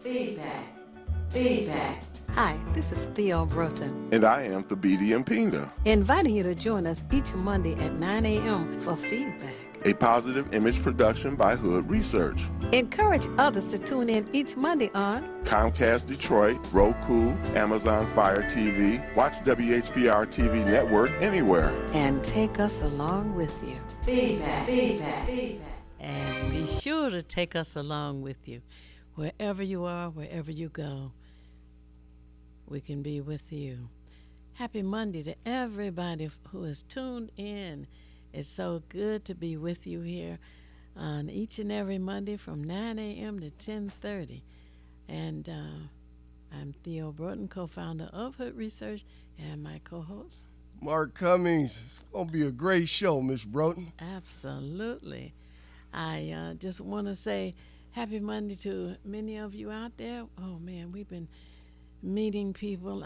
Feedback. Feedback. Hi, this is Theo Broughton, And I am Thabiti Mpinga, inviting you to join us each Monday at 9 a.m. for Feedback. a positive image production by Hood Research. Encourage others to tune in each Monday on Comcast Detroit, Roku, Amazon Fire TV, watch WHPR TV Network anywhere. and take us along with you. Feedback. Feedback. Feedback. And be sure to take us along with you. Wherever you are, wherever you go, we can be with you. Happy Monday to everybody who is tuned in. It's so good to be with you here on each and every Monday from 9 a.m. to 10:30. And I'm Theo Broughton, co-founder of Hood Research, and my co-host. Mark Cummings. It's going to be a great show, Miss Broughton. Absolutely. I just want to say happy Monday to many of you out there. Oh, man, we've been meeting people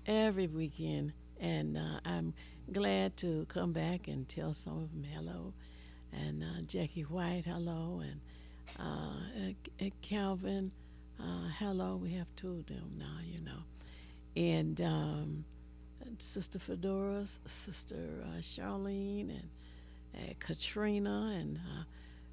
every weekend, and I'm glad to come back and tell some of them hello. And Jackie White, hello, and Calvin, hello. We have two of them now, you know. And Sister Fedora, Sister Charlene, and Katrina, and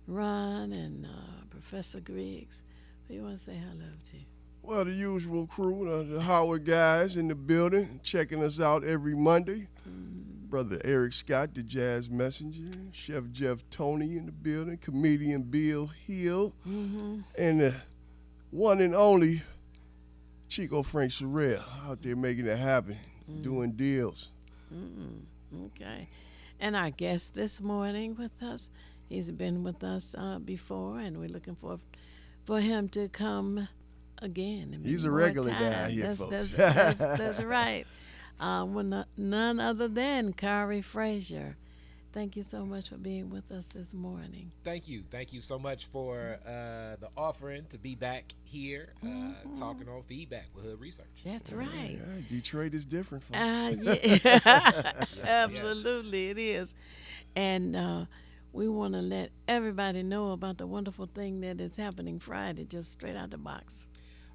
Ron, and Professor Griggs. Who you want to say hello to? Well, the usual crew, the Howard guys in the building, checking us out every Monday. Brother Eric Scott, the Jazz Messenger, Chef Jeff Tony in the building, comedian Bill Hill, and the one and only Chico Frank Sorrell out there making it happen, doing deals. Okay. And our guest this morning with us, he's been with us before, and we're looking for him to come again. and He's a more regular guy time. here, That's, folks. that's right. None other than Kari Frazier. Thank you so much for being with us this morning. Thank you so much for the offering to be back here talking on Feedback with Hood Research. That's right. Yeah, Detroit is different, folks. Yeah, absolutely, it is. And we want to let everybody know about the wonderful thing that is happening Friday, just straight out the box.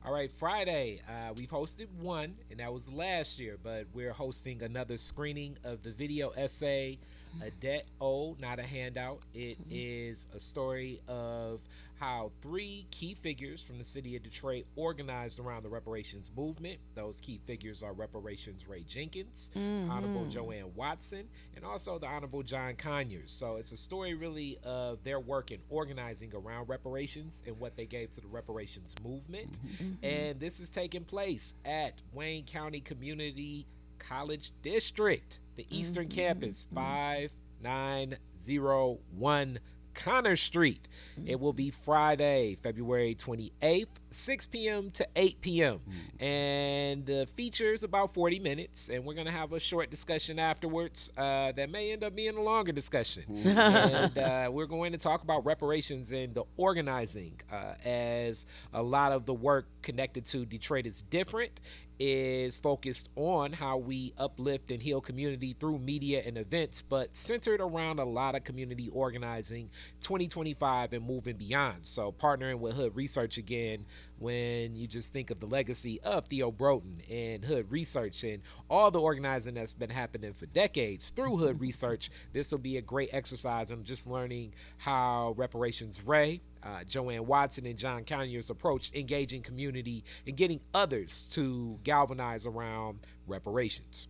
All right, Friday, we've hosted one, and that was last year, but we're hosting another screening of the video essay, A Debt Owed, Not a Handout. It is a story of how three key figures from the city of Detroit organized around the reparations movement. Those key figures are Reparations Ray Jenkins, Honorable Joanne Watson, and also the Honorable John Conyers. So it's a story really of their work in organizing around reparations and what they gave to the reparations movement. And this is taking place at Wayne County Community College District, the Eastern Campus, 5901 Connor Street. It will be Friday, February 28th, 6 p.m. to 8 p.m. And the feature is about 40 minutes, and we're going to have a short discussion afterwards that may end up being a longer discussion. And we're going to talk about reparations and the organizing, as a lot of the work connected to Detroit is different, is focused on how we uplift and heal community through media and events, but centered around a lot of community organizing 2025 and moving beyond. So partnering with Hood Research again, when you just think of the legacy of Theo Broughton and Hood Research and all the organizing that's been happening for decades through Hood Research, this will be a great exercise in just learning how Reparations Ray, Joanne Watson, and John Conyers approached engaging community and getting others to galvanize around reparations.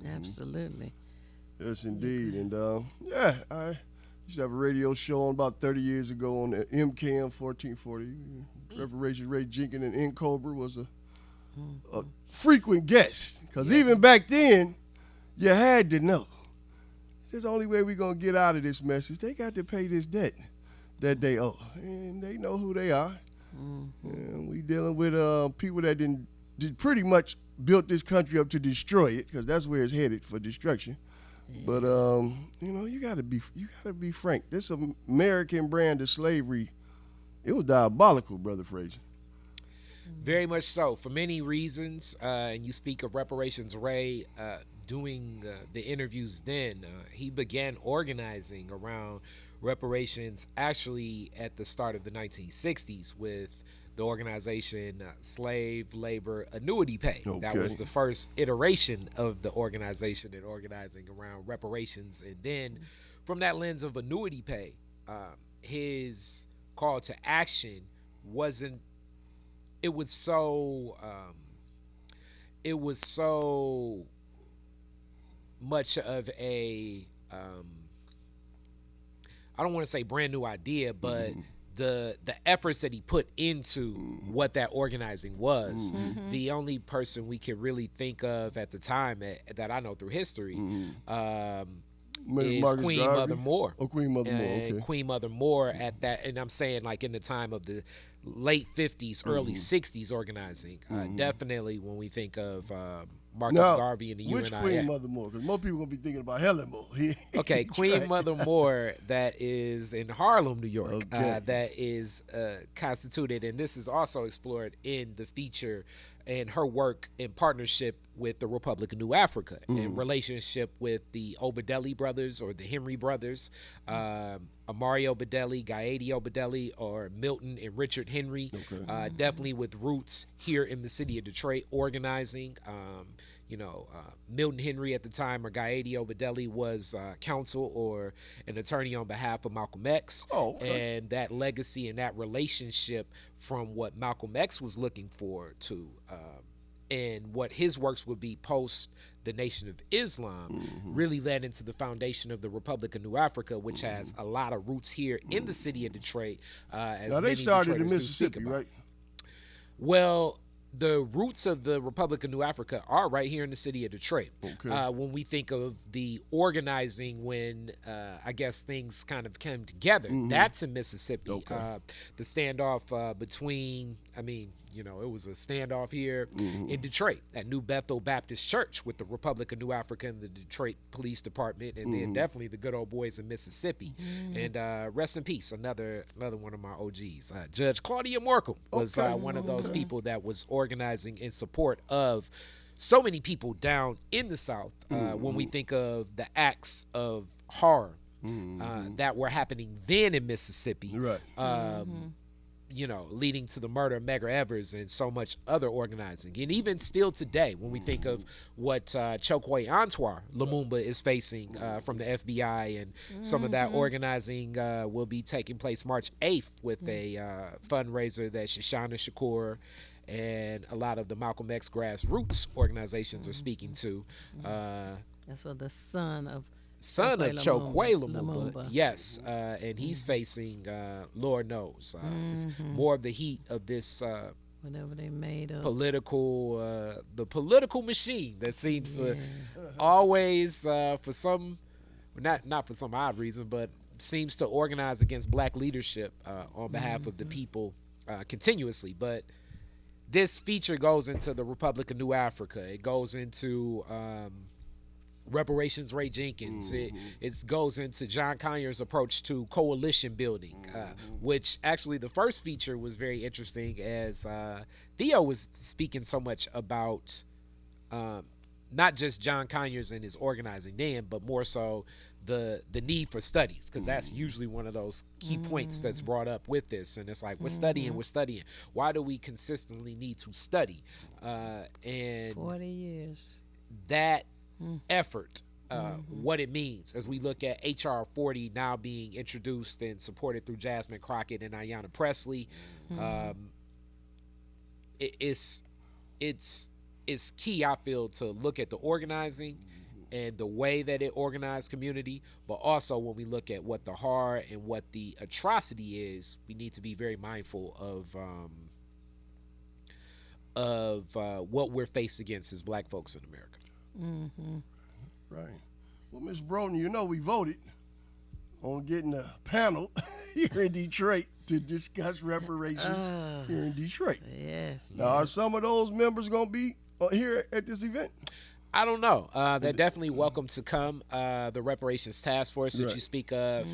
Absolutely. Yes, indeed. And I used to have a radio show on about 30 years ago on the MKM 1440. Reparations Ray Jenkins and N Cobra was a frequent guest, because even back then, you had to know. There's the only way we're going to get out of this mess is they got to pay this debt that they owe, and they know who they are. And we dealing with people that did pretty much built this country up to destroy it, because that's where it's headed, for destruction. But you gotta be frank. This American brand of slavery, it was diabolical, Brother Frazier. Very much so, for many reasons. And you speak of Reparations Ray doing the interviews then. He began organizing around reparations actually at the start of the 1960s with the organization Slave Labor Annuity Pay. That Okay. was the first iteration of the organization and organizing around reparations. And then from that lens of annuity pay, his call to action wasn't, it was so much of a I don't want to say brand new idea, but the efforts that he put into what that organizing was. The only person we could really think of at the time that I know through history is Marcus Queen Garvey? Mother Moore. Oh, Queen Mother Moore, And okay. Queen Mother Moore at that, and I'm saying like in the time of the late 50s, early 60s organizing. Definitely when we think of Marcus Now, Garvey and the which UNIA. Queen Mother Moore? Because most people going to be thinking about Helen Moore. Okay, Queen Mother Moore, that is in Harlem, New York, Okay. that is constituted, and this is also explored in the feature and her work in partnership with the Republic of New Africa in relationship with the Obadeli brothers or the Henry brothers, Amari Obadeli, Gaedi Obadeli, or Milton and Richard Henry, definitely with roots here in the city of Detroit organizing. Milton Henry at the time, or Gaedi Obadeli, was counsel or an attorney on behalf of Malcolm X. Oh, okay. And that legacy and that relationship from what Malcolm X was looking for to and what his works would be post the Nation of Islam really led into the foundation of the Republic of New Africa, which has a lot of roots here in the city of Detroit. As Now, they many started in Detroiters do speak Mississippi, about. right? Well, the roots of the Republic of New Africa are right here in the city of Detroit. Okay. When we think of the organizing, when I guess things kind of came together, that's in Mississippi. Okay. The standoff between, it was a standoff here in Detroit at New Bethel Baptist Church with the Republic of New Africa and the Detroit Police Department, and then definitely the good old boys in Mississippi. And rest in peace, another one of my OGs, Judge Claudia Morcom was one of those people that was organizing in support of so many people down in the South. When we think of the acts of horror that were happening then in Mississippi, Right. Leading to the murder of Medgar Evers and so much other organizing. And even still today, when we think of what Chokwe Antoine Lumumba is facing from the FBI, and some of that organizing will be taking place March 8th with a fundraiser that Shoshana Shakur and a lot of the Malcolm X grassroots organizations are speaking to. That's for the son of Chokwe Lumumba. Yes, and he's facing, Lord knows, it's more of the heat of this whatever they made of. the political machine that seems to always, for some, not for some odd reason, but seems to organize against black leadership on behalf of the people continuously. But this feature goes into the Republic of New Africa. It goes into reparations, Ray Jenkins. It goes into John Conyers' approach to coalition building, which actually the first feature was very interesting, as Theo was speaking so much about not just John Conyers and his organizing then, but more so the need for studies, because that's usually one of those key points that's brought up with this. And it's like, we're studying. Why do we consistently need to study? And 40 years. that effort, what it means as we look at HR 40 now being introduced and supported through Jasmine Crockett and Ayanna Presley. It's key, I feel, to look at the organizing and the way that it organized community, but also when we look at what the horror and what the atrocity is, we need to be very mindful of what we're faced against as black folks in America. Right. Well, Ms. Broden, we voted on getting a panel here in Detroit to discuss reparations here in Detroit. Yes. Now, are some of those members going to be here at this event? I don't know. They're definitely welcome to come. The reparations task force that you speak of,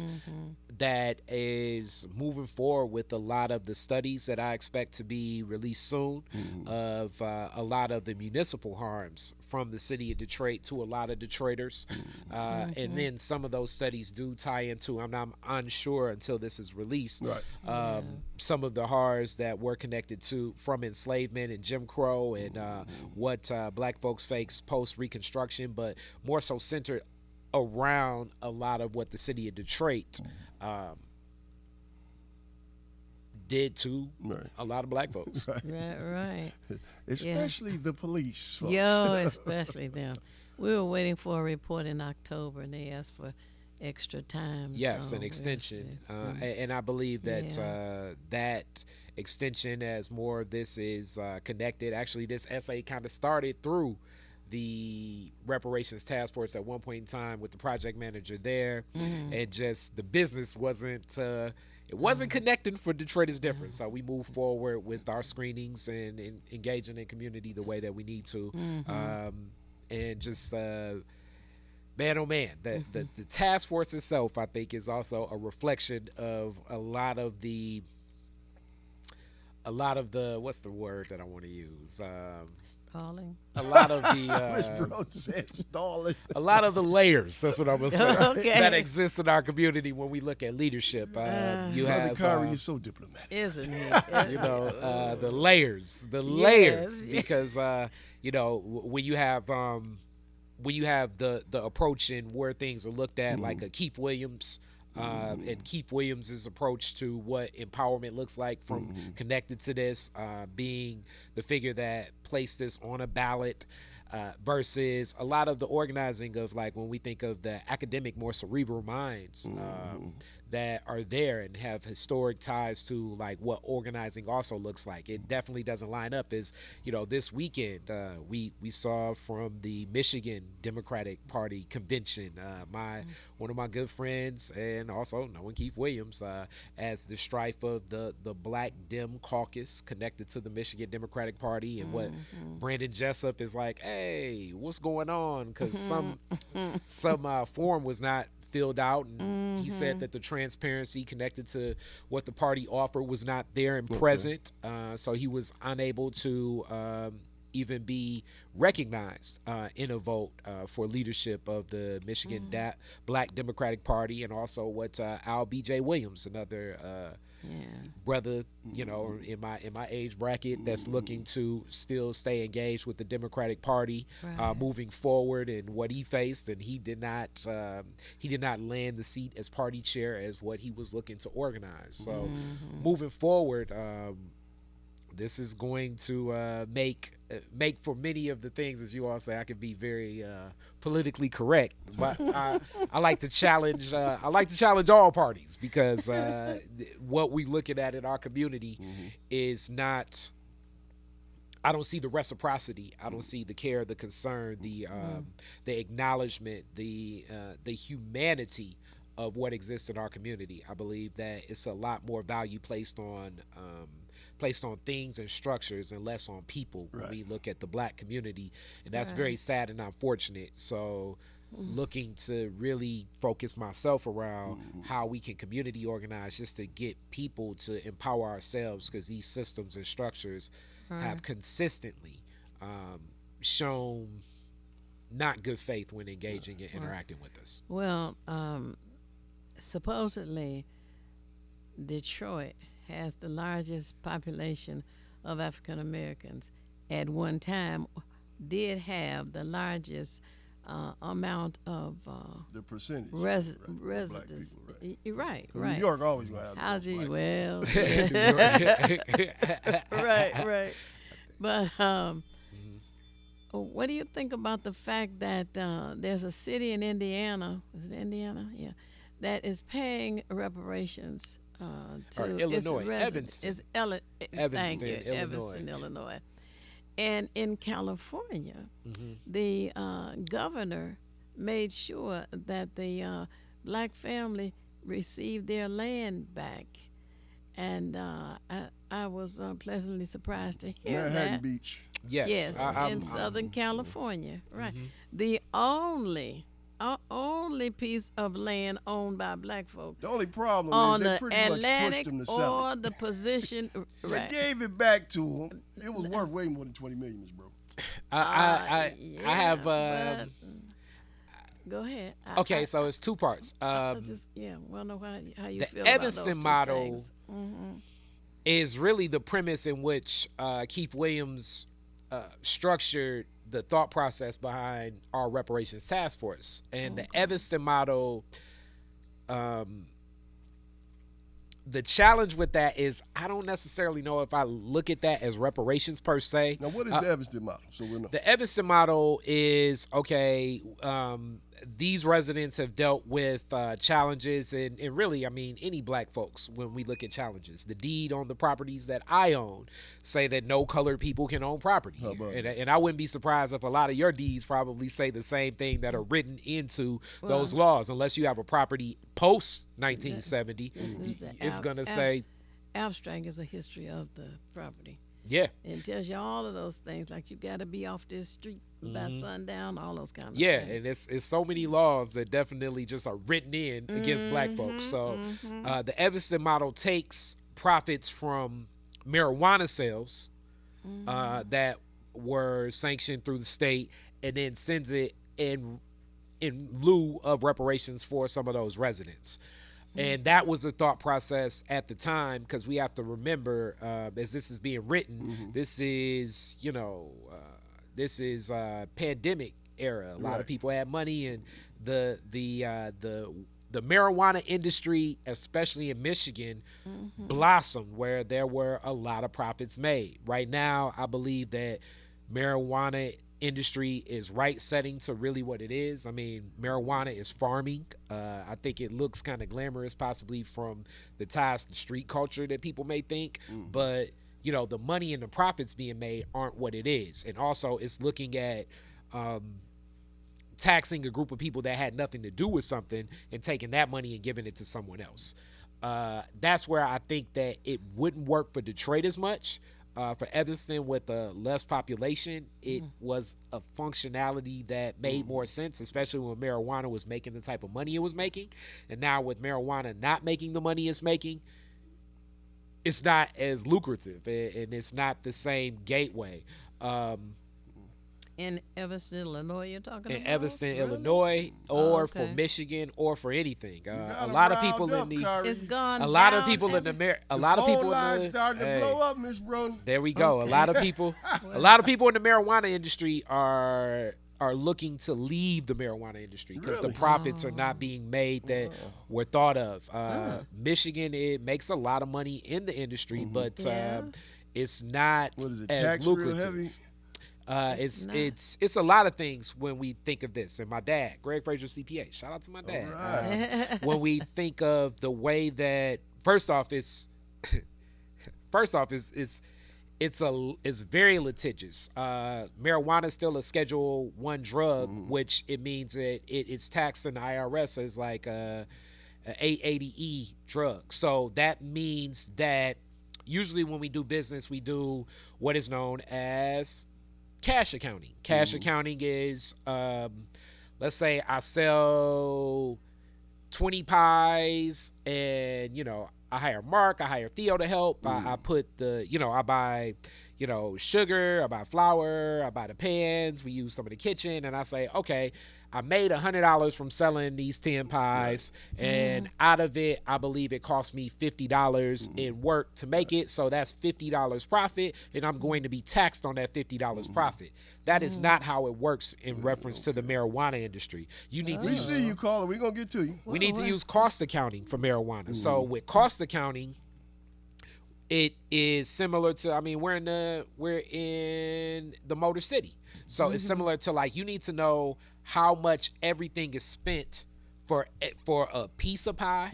that is moving forward with a lot of the studies that I expect to be released soon of a lot of the municipal harms from the city of Detroit to a lot of Detroiters. And then some of those studies do tie into, I'm unsure until this is released, some of the horrors that were connected to from enslavement and Jim Crow and what black folks face post-Reconstruction, but more so centered around a lot of what the city of Detroit did to a lot of black folks. Right. Especially the police. Folks. Especially them. We were waiting for a report in October, and they asked for extra time. Yes, so an extension. And I believe that that extension, as more of this is connected, actually this essay kind of started through the reparations task force at one point in time with the project manager there, and just the business wasn't connecting for Detroit is different. So we move forward with our screenings and engaging in community the way that we need to, and just man, oh man, the task force itself, I think, is also a reflection of a lot of the what's the word that I want to use? Stalling. A lot of the Miss Bro said stalling. a lot of the layers. That's what I'm gonna say. Okay. That exist in our community when we look at leadership. You Brother have Kyrie is so diplomatic. Isn't he? the layers, Yes. because when you have the approach and where things are looked at, like a Keith Williams. And Keith Williams' approach to what empowerment looks like from connected to this, being the figure that placed this on a ballot, versus a lot of the organizing of, like, when we think of the academic, more cerebral minds that are there and have historic ties to, like, what organizing also looks like. It definitely doesn't line up. As this weekend we saw from the Michigan Democratic Party convention, one of my good friends and also knowing Keith Williams as the strife of the Black Dem Caucus connected to the Michigan Democratic Party, and what Brandon Jessup is like, hey, what's going on? Because some form was not filled out, and he said that the transparency connected to what the party offered was not there and present, so he was unable to even be recognized in a vote for leadership of the Michigan Black Democratic Party, and also what Al B.J. Williams, another brother, in my age bracket, that's looking to still stay engaged with the Democratic Party, moving forward, and what he faced, and he did not land the seat as party chair as what he was looking to organize. So moving forward, this is going to make for many of the things, as you all say, I could be very politically correct, but I like to challenge. I like to challenge all parties, because what we looking at in our community is not. I don't see the reciprocity. I don't see the care, the concern, the acknowledgement, the humanity of what exists in our community. I believe that it's a lot more value placed on things and structures and less on people when we look at the Black community, and that's very sad and unfortunate. So looking to really focus myself around how we can community organize just to get people to empower ourselves, because these systems and structures have consistently shown not good faith when engaging and interacting with us. Well, supposedly Detroit has the largest population of African Americans. At one time, did have the largest amount of the percentage residents. Right. Right. New York always gonna have. How do you? Black Well, right. But what do you think about the fact that there's a city in Indiana? Is it Indiana? Yeah, that is paying reparations to Illinois, its residents. Evanston, Illinois. Evanston, Illinois. And in California, the governor made sure that the Black family received their land back. And I was pleasantly surprised to hear Manhattan that. Beach. Yes, in Southern California, right. The only only piece of land owned by black folk The only problem on is they the pretty much Atlantic pushed them to sell or it. the position. They Right. gave it back to them. It was worth way more than 20 million, Miss Bro. I have. but- Go ahead. Okay, so it's two parts. I just want to know how you The feel about Evanston those two model things. is really the premise in which Keith Williams structured the thought process behind our reparations task force. And the Evanston model, the challenge with that is I don't necessarily know if I look at that as reparations per se. Now, what is the Evanston model? So we'll know. The Evanston model is, okay, these residents have dealt with challenges, and really, I mean, any black folks, when we look at challenges, the deed on the properties that I own say that no colored people can own property How here. about And I wouldn't be surprised if a lot of your deeds probably say the same thing that are written into those laws, unless you have a property post 1970. It's going to say, Abstract is a history of the property. yeah. It tells you all of those things, like you got to be off this street by sundown, all those kind of Yeah, things. and it's so many laws that definitely just are written in against black folks. So the Evanston model takes profits from marijuana sales that were sanctioned through the state, and then sends it in lieu of reparations for some of those residents. And that was the thought process at the time, because we have to remember, as this is being written, this is, this is pandemic era. A lot of people had money, and the marijuana industry, especially in Michigan, blossomed, where there were a lot of profits made. Right now, I believe that marijuana industry is right setting to really what it is. I mean, marijuana is farming. I think it looks kind of glamorous, possibly from the ties to street culture that people may think, but the money and the profits being made aren't what it is. And also, it's looking at taxing a group of people that had nothing to do with something and taking that money and giving it to someone else. That's where I think that it wouldn't work for Detroit as much. For Evanston, with a less population, it was a functionality that made more sense, especially when marijuana was making the type of money it was making. And now with marijuana not making the money it's making, it's not as lucrative, and it's not the same gateway. In Evanston, Illinois, you're talking about? In Evanston, Really? Illinois, or for okay. Michigan, or for anything. You A got 'em lot of riled people up, in the Kyrie. It's gone a lot of down people in the every- a lot of Phone people in lines the starting to hey, blow up, Miss Bro. there we go. A lot of people in the marijuana industry are looking to leave the marijuana industry because Really? the profits are not being made that were thought of. Michigan, it makes a lot of money in the industry, but Yeah. it's not What is it? as Tax real lucrative. heavy? It's not. It's a lot of things when we think of this. And my dad, Greg Frazier, CPA. Shout out to my dad. right. When we think of the way that first off it's very litigious. Marijuana is still a Schedule I drug, which it means that it's taxed in the IRS as like a 880E drug. So that means that usually when we do business, we do what is known as cash accounting. Cash accounting is, let's say I sell 20 pies, and I hire Mark, I hire Theo to help. I put I buy sugar, I buy flour, I buy the pans, we use some of the kitchen, and I say, okay, I made $100 from selling these 10 pies, and out of it, I believe it cost me $50 in work to make it, so that's $50 profit, and I'm going to be taxed on that $50 profit. That is not how it works in reference to the marijuana industry. You need to We use see you, caller. We're going to get to you. we need to use cost accounting for marijuana. So with cost accounting, it is similar to, we're in the Motor City. So it's similar to, like, you need to know how much everything is spent for a piece of pie,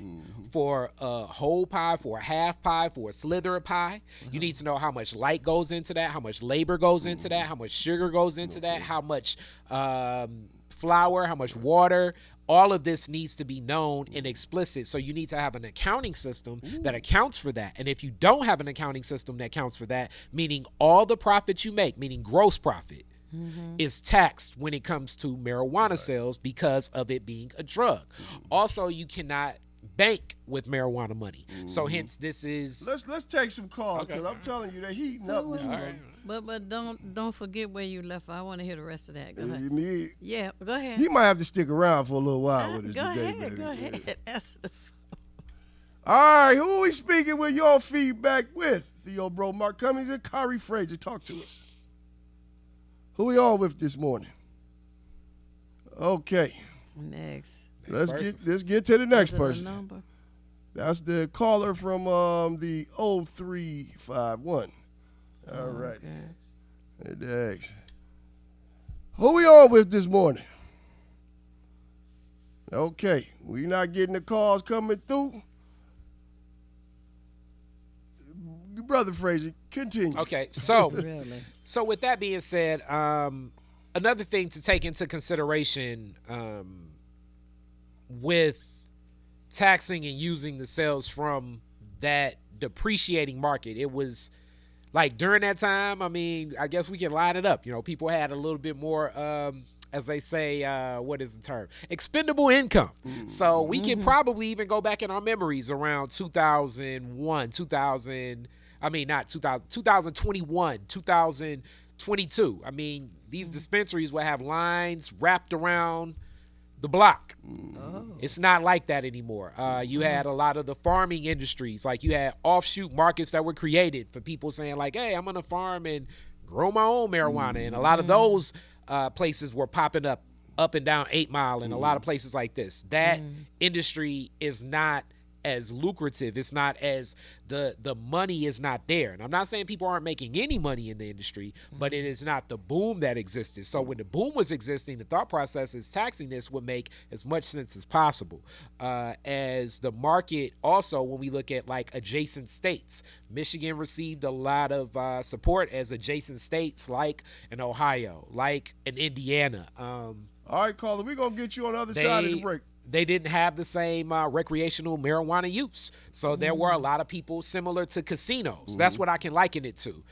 for a whole pie, for a half pie, for a slither of pie. You need to know how much light goes into that, how much labor goes into that, how much sugar goes into that, how much flour, how much water. All of this needs to be known and explicit. So you need to have an accounting system that accounts for that. And if you don't have an accounting system that accounts for that, meaning all the profit you make, meaning gross profit, is taxed when it comes to marijuana sales because of it being a drug. Also, you cannot bank with marijuana money. So hence this is Let's take some calls because I'm telling you, they're heating up this morning. But don't forget where you left. I want to hear the rest of that. Go ahead. Me- Yeah, go ahead. You might have to stick around for a little while with us Go today, ahead. baby. Go ahead. Answer the phone. All right, who are we speaking with your feedback with? Theo Bro, Mark Cummings, and Kari Frazier. Talk to us. Who we on with this morning? Okay. Next. Let's person. get to the next Is it a person. number? That's the caller from the 0351. All right. Okay. Next. Who we on with this morning? Okay, we not getting the calls coming through. Brother Frazier, continue. okay. So Really? So with that being said, another thing to take into consideration with taxing and using the sales from that depreciating market, it was like during that time, I mean, I guess we can line it up. You know, people had a little bit more, as they say, what is the term? Expendable income. So we can probably even go back in our memories around 2001, 2021, 2022. I mean, these dispensaries will have lines wrapped around the block. It's not like that anymore. You had a lot of the farming industries, like you had offshoot markets that were created for people saying like, hey, I'm gonna farm and grow my own marijuana. And a lot of those places were popping up and down 8 Mile and a lot of places like this. That industry is not as lucrative. It's not as the money is not there. And I'm not saying people aren't making any money in the industry, but it is not the boom that existed. So when the boom was existing, the thought process is taxing this would make as much sense as possible. As the market also, when we look at like adjacent states, Michigan received a lot of support as adjacent states like in Ohio, like in Indiana. All right, caller, we're going to get you on the other side of the break. They didn't have the same recreational marijuana use. So there were a lot of people similar to casinos. That's what I can liken it to.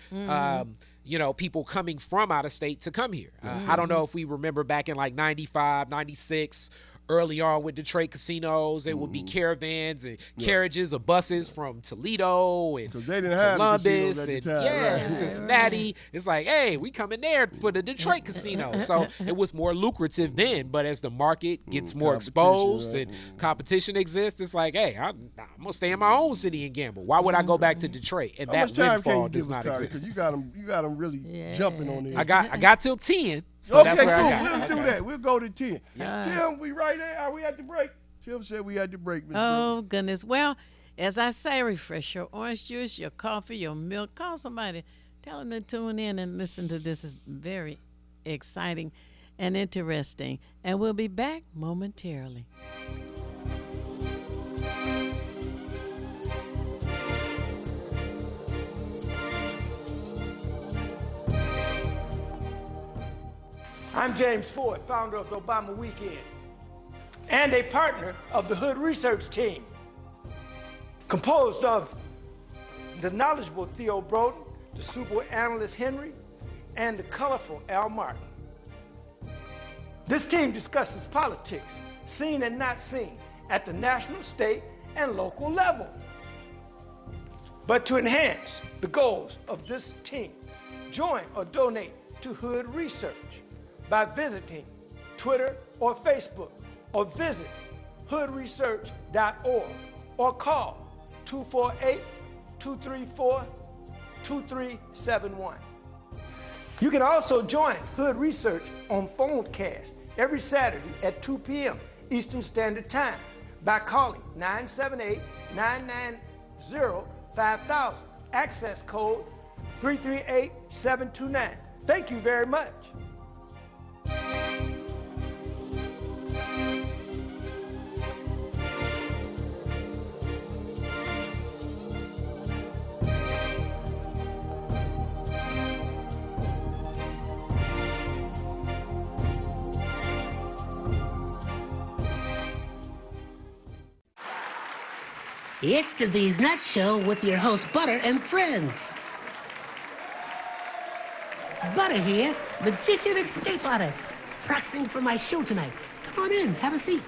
You know, people coming from out of state to come here. I don't know if we remember back in like 95, 96, early on with Detroit casinos, it would be caravans and carriages of buses from Toledo and 'Cause they didn't have the Columbus casinos at the and time, right. Cincinnati. It's like, hey, we coming there for the Detroit casino. So it was more lucrative then. But as the market gets more exposed right. and competition exists, it's like, hey, I'm gonna stay in my own city and gamble. Why would I go back to Detroit? And How much that time can windfall you does give us, not Kari? exist. Because you got them really jumping on there. I got till 10. So Okay, that's where cool. I got. We'll do Okay. that. We'll go to 10. Tim, we right there? Are we at the break? Tim said we had to break, Ms. Oh, goodness. Well, as I say, refresh your orange juice, your coffee, your milk. Call somebody. Tell them to tune in and listen to this. It's very exciting and interesting. And we'll be back momentarily. I'm James Ford, founder of the Obama Weekend, and a partner of the Hood Research Team, composed of the knowledgeable Theo Broden, the super analyst Henry, and the colorful Al Martin. This team discusses politics, seen and not seen, at the national, state, and local level. But to enhance the goals of this team, join or donate to Hood Research by visiting Twitter or Facebook, or visit hoodresearch.org, or call 248-234-2371. You can also join Hood Research on Phonecast every Saturday at 2 p.m. Eastern Standard Time by calling 978-990-5000, access code 338729. Thank you very much. It's the These Nuts Show with your host Butter and friends. Butter here, magician escape artist, practicing for my show tonight. Come on in, have a seat.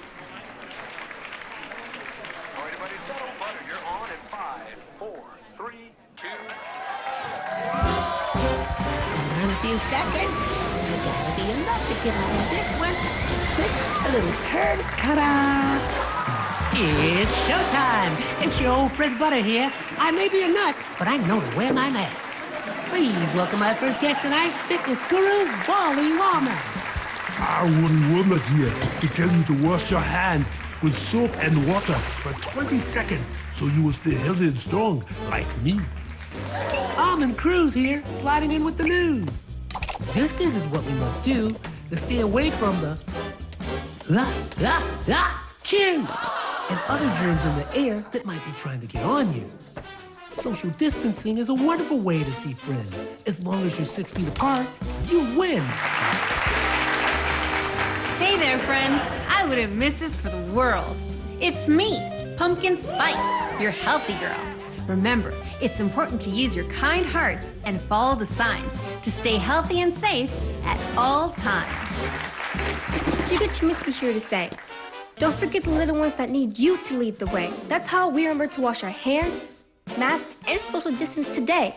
Everybody settle. Butter, you're on in 5, 4, 3, 2. In a few seconds, there gotta be enough to get out of this one. Twist a little turn, ta-da! It's showtime. It's your old friend Butter here. I may be a nut, but I know to wear my mask. Please welcome my first guest tonight, fitness guru, Wally Wallnut. Wally Wallnut here to tell you to wash your hands with soap and water for 20 seconds so you will stay healthy and strong like me. Almond Cruz here, sliding in with the news. Distance is what we must do to stay away from the chew and other germs in the air that might be trying to get on you. Social distancing is a wonderful way to see friends. As long as you're 6 feet apart, you win. Hey there, friends. I wouldn't miss this for the world. It's me, Pumpkin Spice, your healthy girl. Remember, it's important to use your kind hearts and follow the signs to stay healthy and safe at all times. Chica Chiminsky here to say, don't forget the little ones that need you to lead the way. That's how we remember to wash our hands, mask, and social distance today.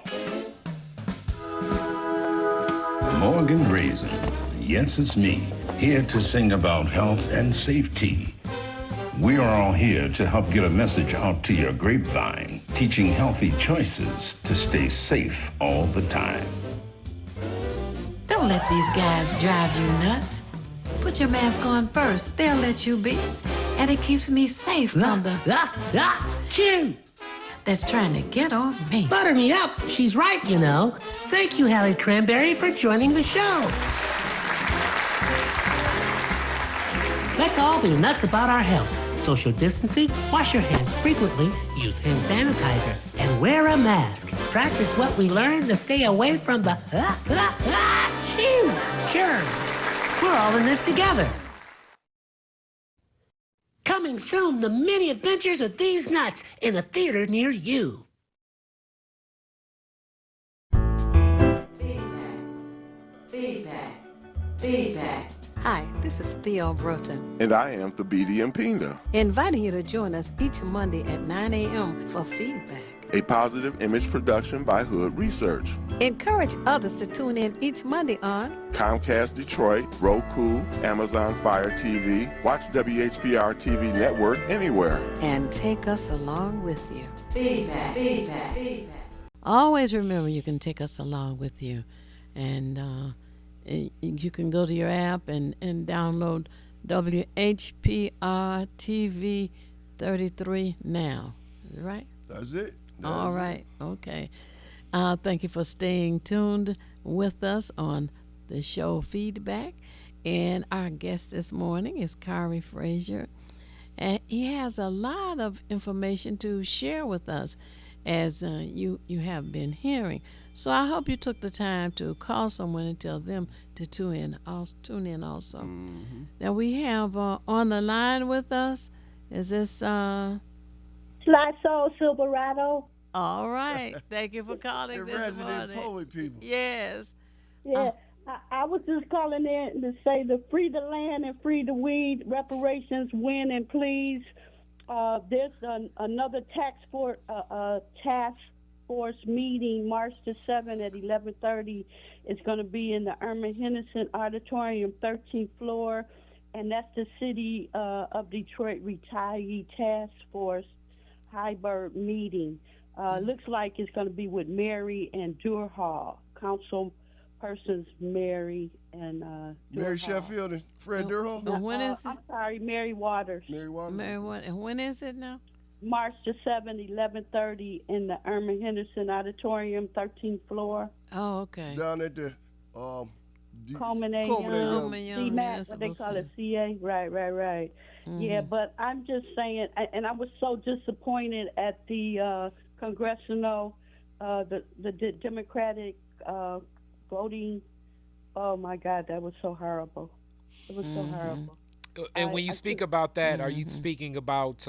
Morgan Raisin. Yes, it's me, here to sing about health and safety. We are all here to help get a message out to your grapevine, teaching healthy choices to stay safe all the time. Don't let these guys drive you nuts. Put your mask on first. They'll let you be. And it keeps me safe from the chew that's trying to get on me. Butter me up. She's right, you know. Thank you, Hallie Cranberry, for joining the show. Let's all be nuts about our health. Social distancing, wash your hands frequently, use hand sanitizer, and wear a mask. Practice what we learned to stay away from the chew germ. We're all in this together. Coming soon, the many adventures of these nuts in a theater near you. Feedback. Hi, this is Theo Broughton, And I am Thabiti Mpinda, inviting you to join us each Monday at 9 a.m. for feedback. a positive image production by Hood Research. Encourage others to tune in each Monday on Comcast Detroit, Roku, Amazon Fire TV, watch WHPR TV Network anywhere. and take us along with you. Feedback. Always remember you can take us along with you. And you can go to your app and download WHPR TV 33 now. Right? That's it. All right. Okay. Thank you for staying tuned with us on the show Feedback. And our guest this morning is Kari Frazier. And he has a lot of information to share with us, as you have been hearing. So I hope you took the time to call someone and tell them to tune in also. Mm-hmm. Now we have on the line with us, is this Sly Soul Silverado. all right. Thank you for calling The this resident morning. poet people. Yes. Yeah, I was just calling in to say the free the land and free the weed reparations win and please. There's another task force meeting March the 7th at 11:30. It's going to be in the Irma Henderson Auditorium, 13th floor, and that's the City of Detroit Retiree Task Force Hybrid meeting. Looks like it's going to be with Mary and Durhal, councilpersons Mary and Mary Durhal. Sheffield and Fred Durhal. And when is it? I'm sorry, Mary Waters. Mary Waters. Mary, what? And when is it now? March the 7th, 11:30 in the Irma Henderson Auditorium, 13th floor. Oh, okay. Down at the Coleman A. Coleman Young CMAC, what they call it, CA. Right. Yeah, but I'm just saying, and I was so disappointed at the congressional, the Democratic voting. Oh my God, that was so horrible. It was so horrible. And when you speak about that, are you speaking about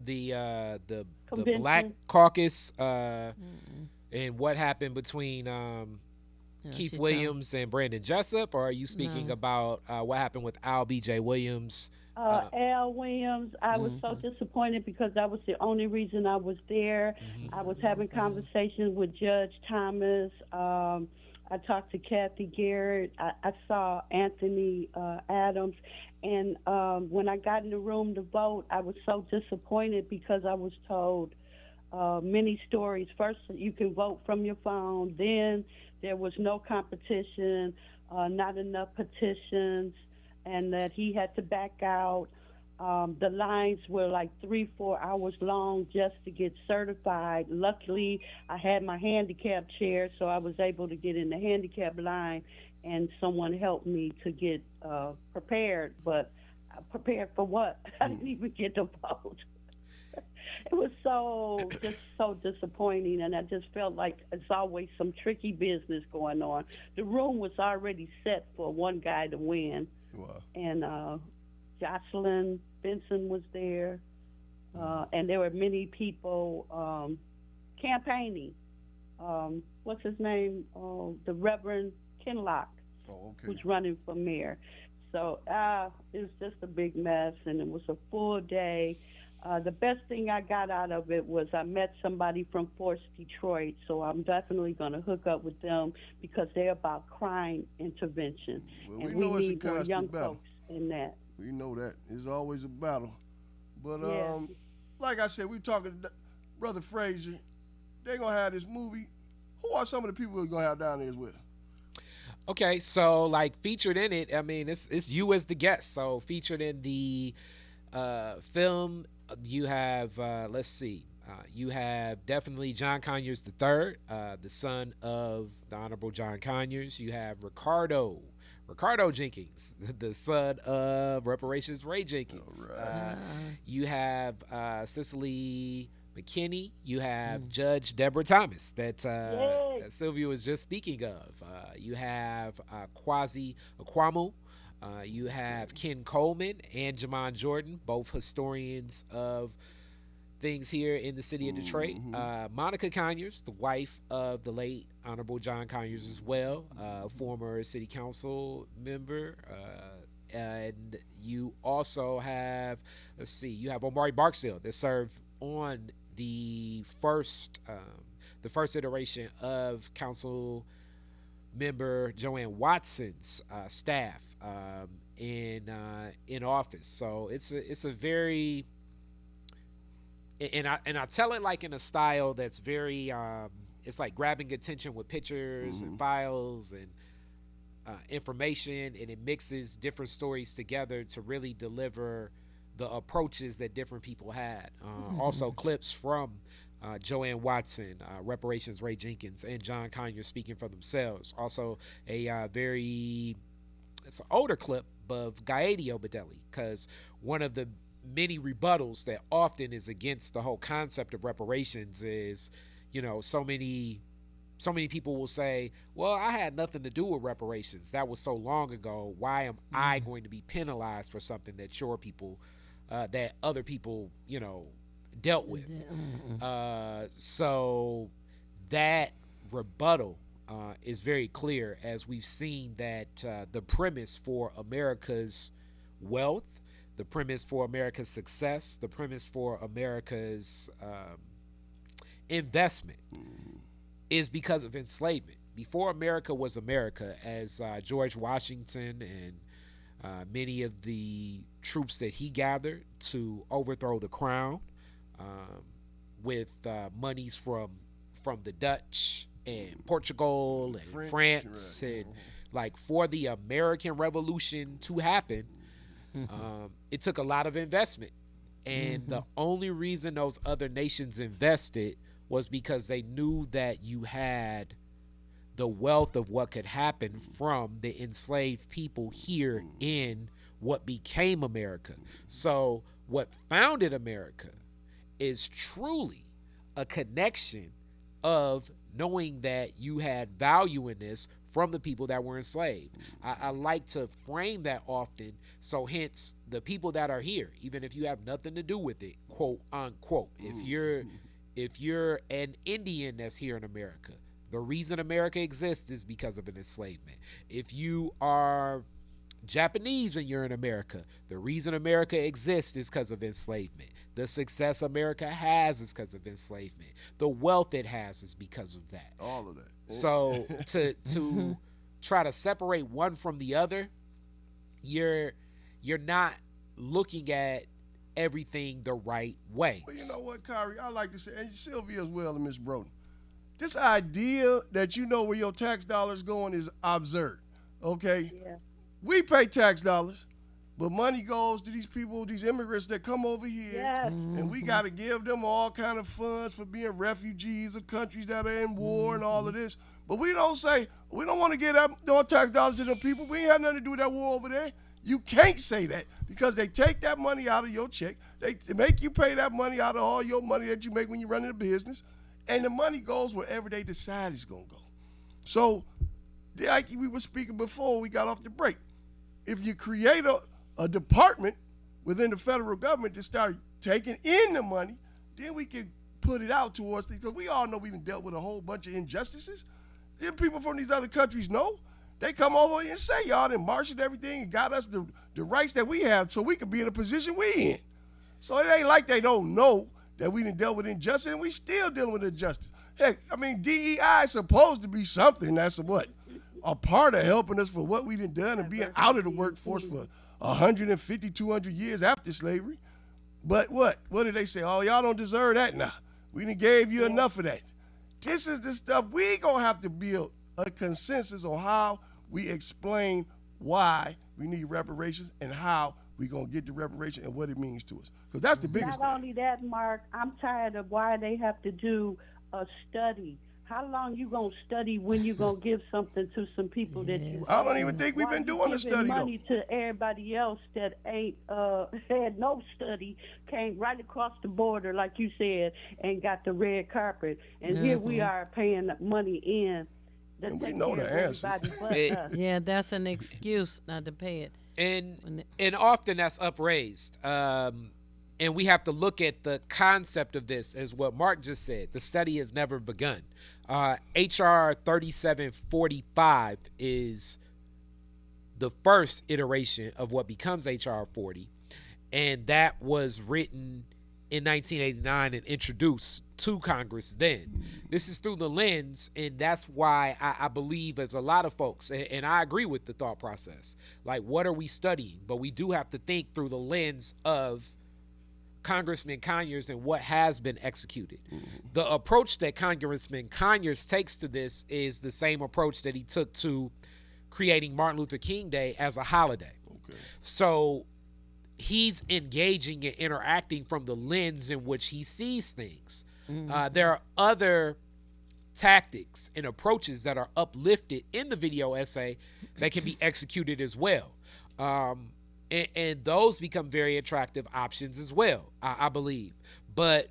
the Convention. Black Caucus and what happened between Keith she Williams and Brandon Jessup, or are you speaking No. about what happened with Al B.J. Williams? Al Williams, I was so disappointed because that was the only reason I was there. I was having conversations with Judge Thomas. I talked to Kathy Garrett. I saw Anthony Adams. And when I got in the room to vote, I was so disappointed because I was told many stories. First, you can vote from your phone. Then there was no competition, not enough petitions, and that he had to back out. The lines were like 3-4 hours long just to get certified. Luckily, I had my handicap chair, so I was able to get in the handicap line, and someone helped me to get prepared. But prepared for what? I didn't even get to vote. It was so disappointing, and I just felt like it's always some tricky business going on. The room was already set for one guy to win. Wow. And Jocelyn Benson was there, and there were many people campaigning. What's his name? The Reverend Kinlock, who's running for mayor. So it was just a big mess, and it was a full day. The best thing I got out of it was I met somebody from Force Detroit, so I'm definitely going to hook up with them because they're about crime intervention. Well, and we know it's a need more constant young battle. folks in that. We know that. It's always a battle. But Yeah. like I said, we talking to Brother Frazier. They're going to have this movie. Who are some of the people we're going to have down there as well? Okay, so like featured in it, I mean, it's you as the guest. So featured in the film, you have let's see, you have definitely John Conyers III, the son of the Honorable John Conyers. You have Ricardo Jenkins, the son of Reparations Ray Jenkins. You have Cicely McKinney. You have Judge Deborah Thomas that Sylvia was just speaking of. You have Kwasi Akwamu. You have Ken Coleman and Jamon Jordan, both historians of things here in the city of Detroit. Monica Conyers, the wife of the late Honorable John Conyers as well, former city council member. And you also have, you have Omari Barksdale that served on the first iteration of council member Joanne Watson's staff in office. So it's a very, and I tell it like in a style that's very it's like grabbing attention with pictures and files and information, and it mixes different stories together to really deliver the approaches that different people had. Also clips from Joanne Watson, Reparations Ray Jenkins, and John Conyers speaking for themselves. Also it's an older clip of Gaidi Obedelli, because one of the many rebuttals that often is against the whole concept of reparations is, so many people will say, well, I had nothing to do with reparations. That was so long ago. Why am I going to be penalized for something that your people, that other people, dealt with? So that rebuttal is very clear, as we've seen that the premise for America's wealth, the premise for America's success, the premise for America's investment is because of enslavement. Before America was America, as George Washington and many of the troops that he gathered to overthrow the crown, with monies from the Dutch and Portugal and France, and like for the American Revolution to happen, it took a lot of investment, and the only reason those other nations invested was because they knew that you had the wealth of what could happen from the enslaved people here in what became America. So what founded America is truly a connection of knowing that you had value in this from the people that were enslaved. I like to frame that often, so hence the people that are here, even if you have nothing to do with it, quote unquote, if you're an Indian that's here in America, The reason America exists is because of an enslavement. If you are Japanese and you're in America, the reason America exists is because of enslavement. The success America has is because of enslavement. The wealth it has is because of that. All of that. So to try to separate one from the other, you're not looking at everything the right way. Well, you know what, Kyrie? I like to say, and Sylvia as well, and Miss Broden, this idea that you know where your tax dollars going is absurd. Okay? Yeah. We pay tax dollars, but money goes to these people, these immigrants that come over here, Yes. and we got to give them all kind of funds for being refugees of countries that are in war and all of this. But we don't say, we don't want to get up no tax dollars to them people. We ain't had nothing to do with that war over there. You can't say that because they take that money out of your check. They make you pay that money out of all your money that you make when you're running a business, and the money goes wherever they decide it's going to go. So, like we were speaking before we got off the break, if you create a department within the federal government to start taking in the money, then we can put it out towards things. Because we all know we done dealt with a whole bunch of injustices. Then people from these other countries know. They come over here and say, y'all done marshaled everything and got us the rights that we have so we could be in the position we in. So it ain't like they don't know that we done dealt with injustice, and we still dealing with injustice. Heck, I mean, DEI is supposed to be something that's what? A part of helping us for what we done and being out of the workforce for 150, 200 years after slavery. But what? What did they say? Oh, y'all don't deserve that now. We done gave you enough of that. This is the stuff we gonna have to build a consensus on how we explain why we need reparations and how we gonna get the reparation and what it means to us. Because that's the biggest Not only that, Mark, I'm tired of why they have to do a study. How long you gonna study when you gonna give something to some people that you? I don't even think we've been doing a study, money to everybody else that ain't had no study, came right across the border like you said and got the red carpet, and here we are paying money in. And we know the answer. Yeah, that's an excuse not to pay it. And often that's upraised. And we have to look at the concept of this as what Mark just said. The study has never begun. HR 3745 is the first iteration of what becomes HR 40. And that was written in 1989 and introduced to Congress then. This is through the lens, and that's why I believe there's a lot of folks, and I agree with the thought process. Like, what are we studying? But we do have to think through the lens of Congressman Conyers and what has been executed. The approach that Congressman Conyers takes to this is the same approach that he took to creating Martin Luther King Day as a holiday. So he's engaging and interacting from the lens in which he sees things. There are other tactics and approaches that are uplifted in the video essay that can be executed as well. And those become very attractive options as well, I believe. But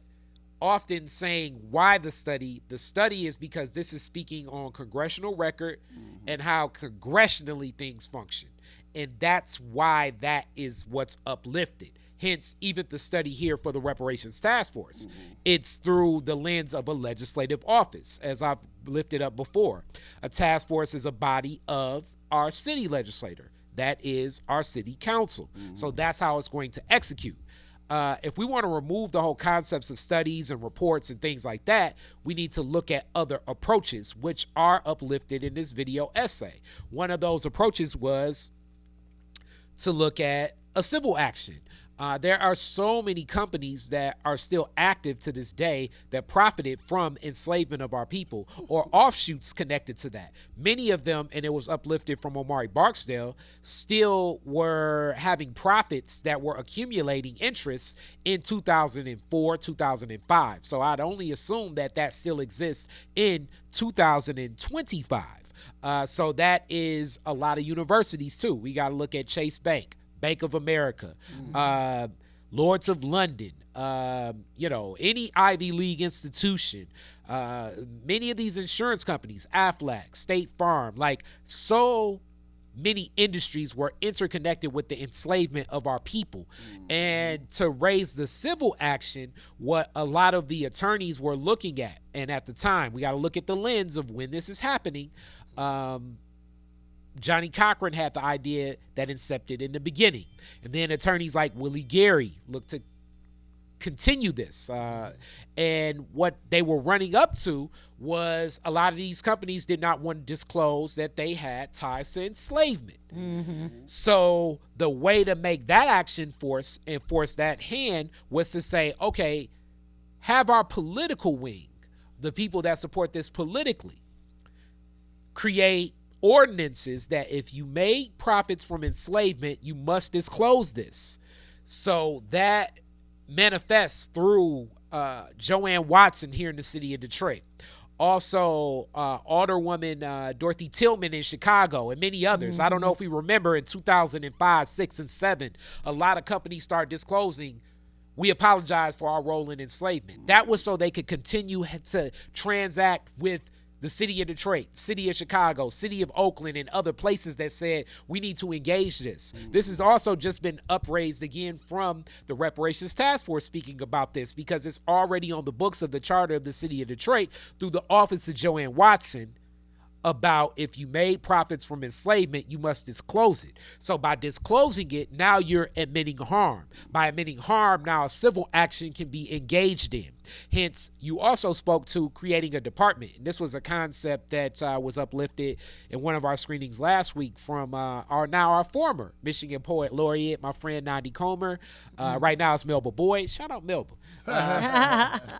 often saying why the study is because this is speaking on congressional record and how congressionally things function. And that's why that is what's uplifted. Hence, even the study here for the Reparations Task Force. It's through the lens of a legislative office, as I've lifted up before. A task force is a body of our city legislator. That is our city council. So that's how it's going to execute. If we want to remove the whole concepts of studies and reports and things like that, we need to look at other approaches, which are uplifted in this video essay. One of those approaches was to look at a civil action. There are so many companies that are still active to this day that profited from enslavement of our people or offshoots connected to that. Many of them, and it was uplifted from Omari Barksdale, still were having profits that were accumulating interest in 2004, 2005. So I'd only assume that that still exists in 2025. So that is a lot of universities too. We got to look at Chase Bank, Bank of America, Lords of London, any Ivy League institution, many of these insurance companies, Aflac, State Farm, like so many industries were interconnected with the enslavement of our people. And to raise the civil action, what a lot of the attorneys were looking at, and at the time, we got to look at the lens of when this is happening. Johnny Cochran had the idea that incepted in the beginning. And then attorneys like Willie Gary looked to continue this. And what they were running up to was a lot of these companies did not want to disclose that they had ties to enslavement. So the way to make that action enforce that hand was to say, okay, have our political wing, the people that support this politically, create ordinances that if you made profits from enslavement, you must disclose this. So that manifests through Joanne Watson here in the city of Detroit. Also, Alderwoman Dorothy Tillman in Chicago, and many others. I don't know if we remember in 2005, 6, and 7, a lot of companies started disclosing, we apologize for our role in enslavement. That was so they could continue to transact with the city of Detroit, city of Chicago, city of Oakland, and other places that said we need to engage this. This has also just been upraised again from the Reparations Task Force speaking about this, because it's already on the books of the charter of the city of Detroit through the office of Joanne Watson about if you made profits from enslavement, you must disclose it. So by disclosing it, now you're admitting harm. By admitting harm, now a civil action can be engaged in. Hence, you also spoke to creating a department. And this was a concept that was uplifted in one of our screenings last week from our former Michigan Poet Laureate, my friend Nandi Comer. Right now it's Melba Boyd. Shout out Melba.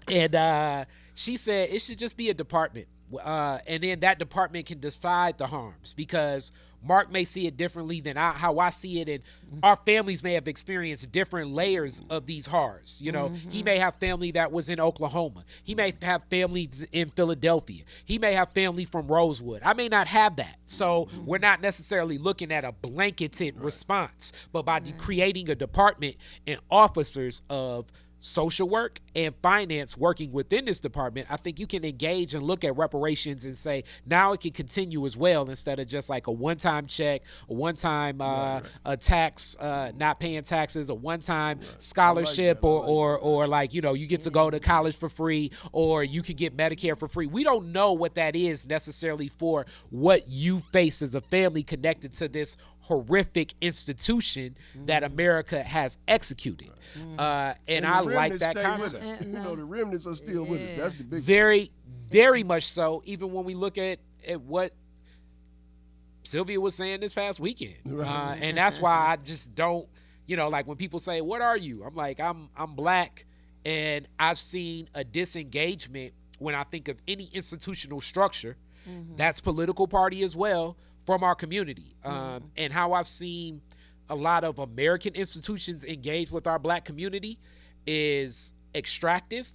And she said it should just be a department. And then that department can decide the harms, because Mark may see it differently than how I see it, and our families may have experienced different layers of these horrors. You know, he may have family that was in Oklahoma. He may have family in Philadelphia. He may have family from Rosewood. I may not have that. So we're not necessarily looking at a blanketed response, but by creating a department and officers of social work and finance working within this department, I think you can engage and look at reparations and say, now it can continue as well, instead of just like a one-time check, a one-time a tax, not paying taxes, a one-time scholarship, or like, you know, you get to go to college for free, or you can get Medicare for free. We don't know what that is necessarily for what you face as a family connected to this horrific institution that America has executed. And I like that concept. You know, the remnants are still with us. That's the big very, very much so, even when we look at what Sylvia was saying this past weekend. And that's why I just don't, you know, like when people say, what are you? I'm like, I'm black, and I've seen a disengagement when I think of any institutional structure that's political party as well, from our community, and how I've seen a lot of American institutions engage with our black community is extractive,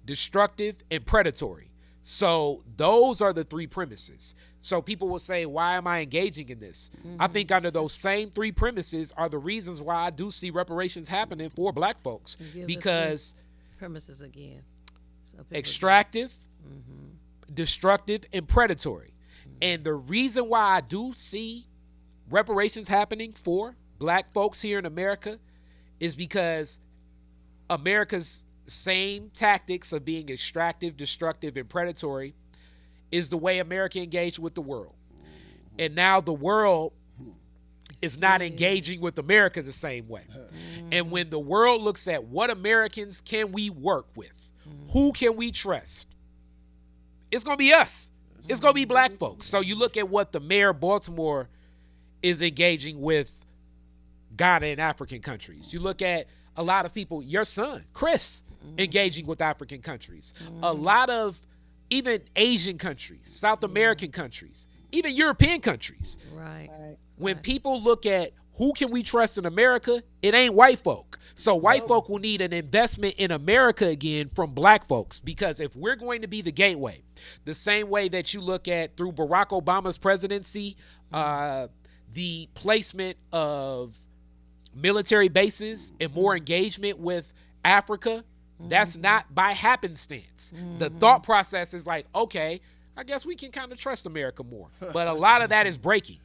destructive, and predatory. So those are the three premises. So people will say, why am I engaging in this? I think under those same three premises are the reasons why I do see reparations happening for black folks. Because premises again. So extractive, destructive, and predatory. And the reason why I do see reparations happening for black folks here in America is because America's same tactics of being extractive, destructive, and predatory is the way America engaged with the world. And now the world is not engaging with America the same way. And when the world looks at what Americans can we work with, who can we trust, it's going to be us. It's going to be black folks. So you look at what the mayor of Baltimore is engaging with Ghana and African countries. You look at a lot of people, your son, Chris, engaging with African countries. A lot of even Asian countries, South American countries, even European countries. Right. When people look at who can we trust in America, it ain't white folk. So white folk will need an investment in America again from black folks, because if we're going to be the gateway, the same way that you look at through Barack Obama's presidency, the placement of military bases and more engagement with Africa, that's not by happenstance. The thought process is like, okay, I guess we can kind of trust America more. But a lot of that is breaking.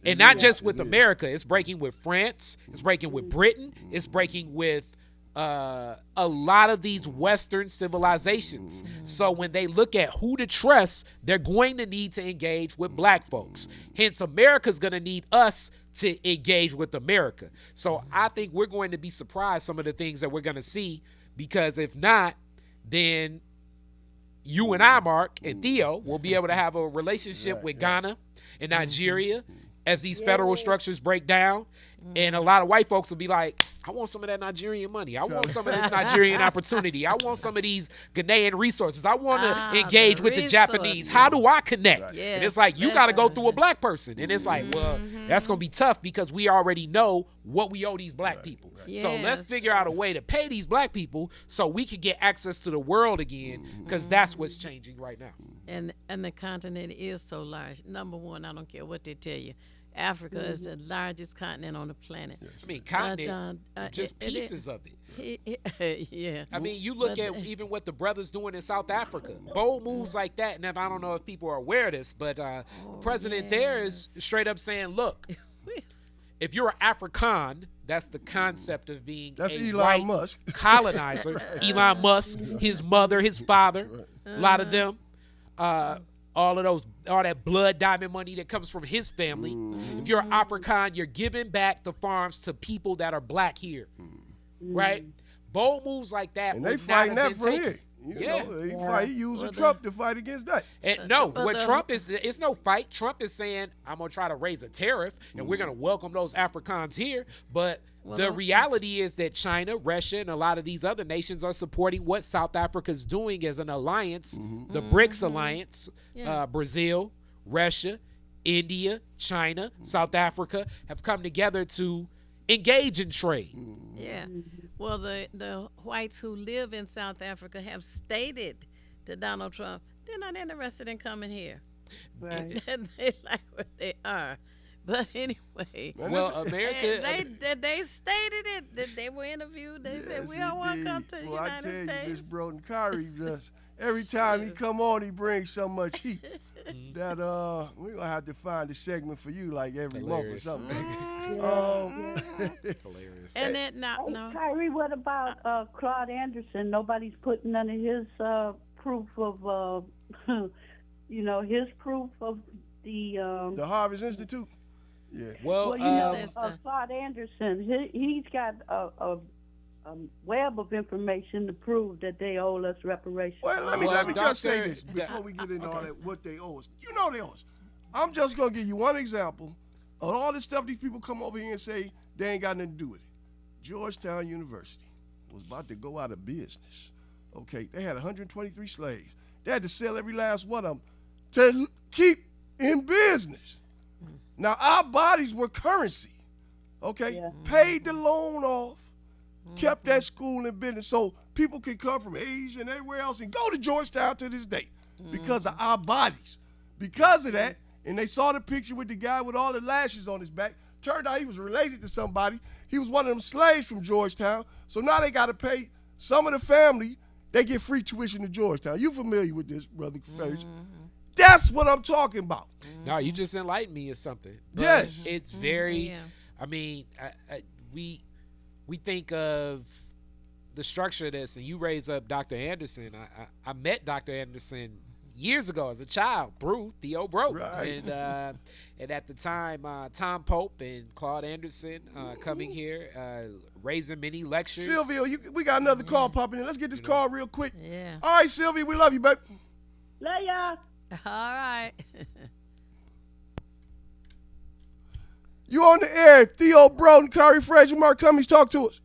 And not just with America. It's breaking with France. It's breaking with Britain. It's breaking with a lot of these Western civilizations. So when they look at who to trust, they're going to need to engage with black folks. Hence, America's going to need us to engage with America. So I think we're going to be surprised some of the things that we're going to see, because if not, then you and I, Mark and Theo, will be able to have a relationship with Ghana and Nigeria as these federal structures break down. And a lot of white folks will be like, I want some of that Nigerian money. I want some of this Nigerian opportunity. I want some of these Ghanaian resources. I want to engage with the Japanese. How do I connect? Yes, and it's like, you got to go through a black person. And it's like, well, that's going to be tough because we already know what we owe these black people. So let's figure out a way to pay these black people so we can get access to the world again, because that's what's changing right now. And the continent is so large. Number one, I don't care what they tell you, Africa is the largest continent on the planet. I mean, continent, just pieces of it. Yeah. I mean, you look at even what the brothers doing in South Africa. Bold moves like that. And I don't know if people are aware of this, but the president there is straight up saying, look, if you're an African, that's the concept of being a Elon white Musk. colonizer. Elon Musk, his mother, his father, a lot of them. All that blood diamond money that comes from his family. If you're an African, you're giving back the farms to people that are black here, right? Bold moves like that. And they fighting that from here. He using Trump to fight against that. And Trump is, it's no fight. Trump is saying, I'm going to try to raise a tariff, and we're going to welcome those Africans here. But the reality is that China, Russia, and a lot of these other nations are supporting what South Africa's doing as an alliance, the BRICS alliance, Brazil, Russia, India, China, South Africa have come together to engage in trade. Yeah. Well, the whites who live in South Africa have stated to Donald Trump, they're not interested in coming here. Right. They like where they are. But anyway, well, America, they stated it. That they were interviewed. They said we don't want to come to the United States. I tell you, Ms. Broden-Kari, just every time he come on, he brings so much heat that we're gonna have to find a segment for you like every month or something. Hilarious. And then no. Kyrie, what about Claude Anderson? Nobody's putting none of his proof of, his proof of the Harvest Institute. Yeah. Well, Claude Anderson, he's got a web of information to prove that they owe us reparations. Well, let me just say this before we get into all that, what they owe us. You know they owe us. I'm just going to give you one example of all the stuff these people come over here and say they ain't got nothing to do with it. Georgetown University was about to go out of business. Okay, they had 123 slaves. They had to sell every last one of them to keep in business. Now, our bodies were currency, okay? Yeah. Paid the loan off, kept that school in business so people could come from Asia and everywhere else and go to Georgetown to this day because of our bodies. Because of that, and they saw the picture with the guy with all the lashes on his back, turned out he was related to somebody. He was one of them slaves from Georgetown, so now they got to pay some of the family, they get free tuition to Georgetown. You familiar with this, Brother Ferguson? That's what I'm talking about. No, you just enlightened me or something. But yes. It's very, I mean, we think of the structure of this, and you raise up Dr. Anderson. I met Dr. Anderson years ago as a child through Theo Broden. Right. And at the time, Tom Pope and Claude Anderson coming here, raising many lectures. Sylvia, we got another call popping in. Let's get this call real quick. Yeah. All right, Sylvia, we love you, babe. Love ya. All right. You on the air, Theo Broden, Kari Frazier, Mark Cummings, talk to us.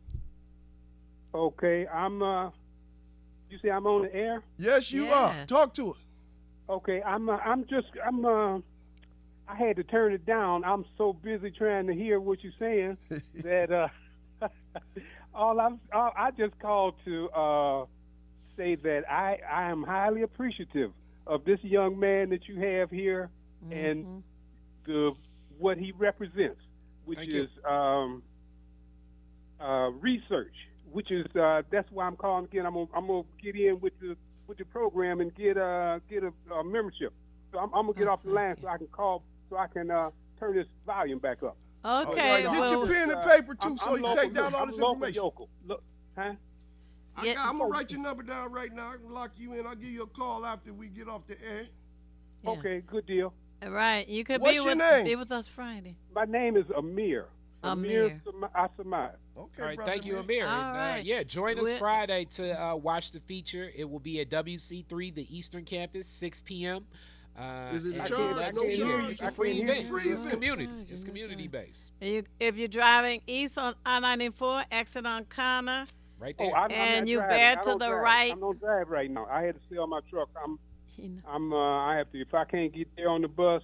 Okay, you say I'm on the air? Yes, you are. Talk to us. Okay, I had to turn it down. I'm so busy trying to hear what you're saying that I just called to say that I am highly appreciative of this young man that you have here and what he represents, which is research, which is that's why I'm calling again. I'm gonna get in with the program and get a membership. So I'm gonna get off the line so I can call, so I can turn this volume back up. Okay. Get your pen and paper, too, so you can take down all this information. Look, huh? I'm going to write your number down right now. I can lock you in. I'll give you a call after we get off the air. Yeah. Okay, good deal. All right. You could What's be your name? be with us Friday. My name is Amir. Amir. Asamad. Okay, All right, brother, thank you, man. Amir. All And, right. yeah, join us We're- Friday to watch the feature. It will be at WC3, the Eastern Campus, 6 p.m. Is it a and charge? that's No it. charge? It's a free event. Free It's event. community. Charge, It's no community charge. based. If you're driving east on I-94, exit on Connor, Right Oh, there. I'm and not you driving. bear I to don't the drive. right. I don't drive right now. I had to sell my truck. you know. I have to. If I can't get there on the bus,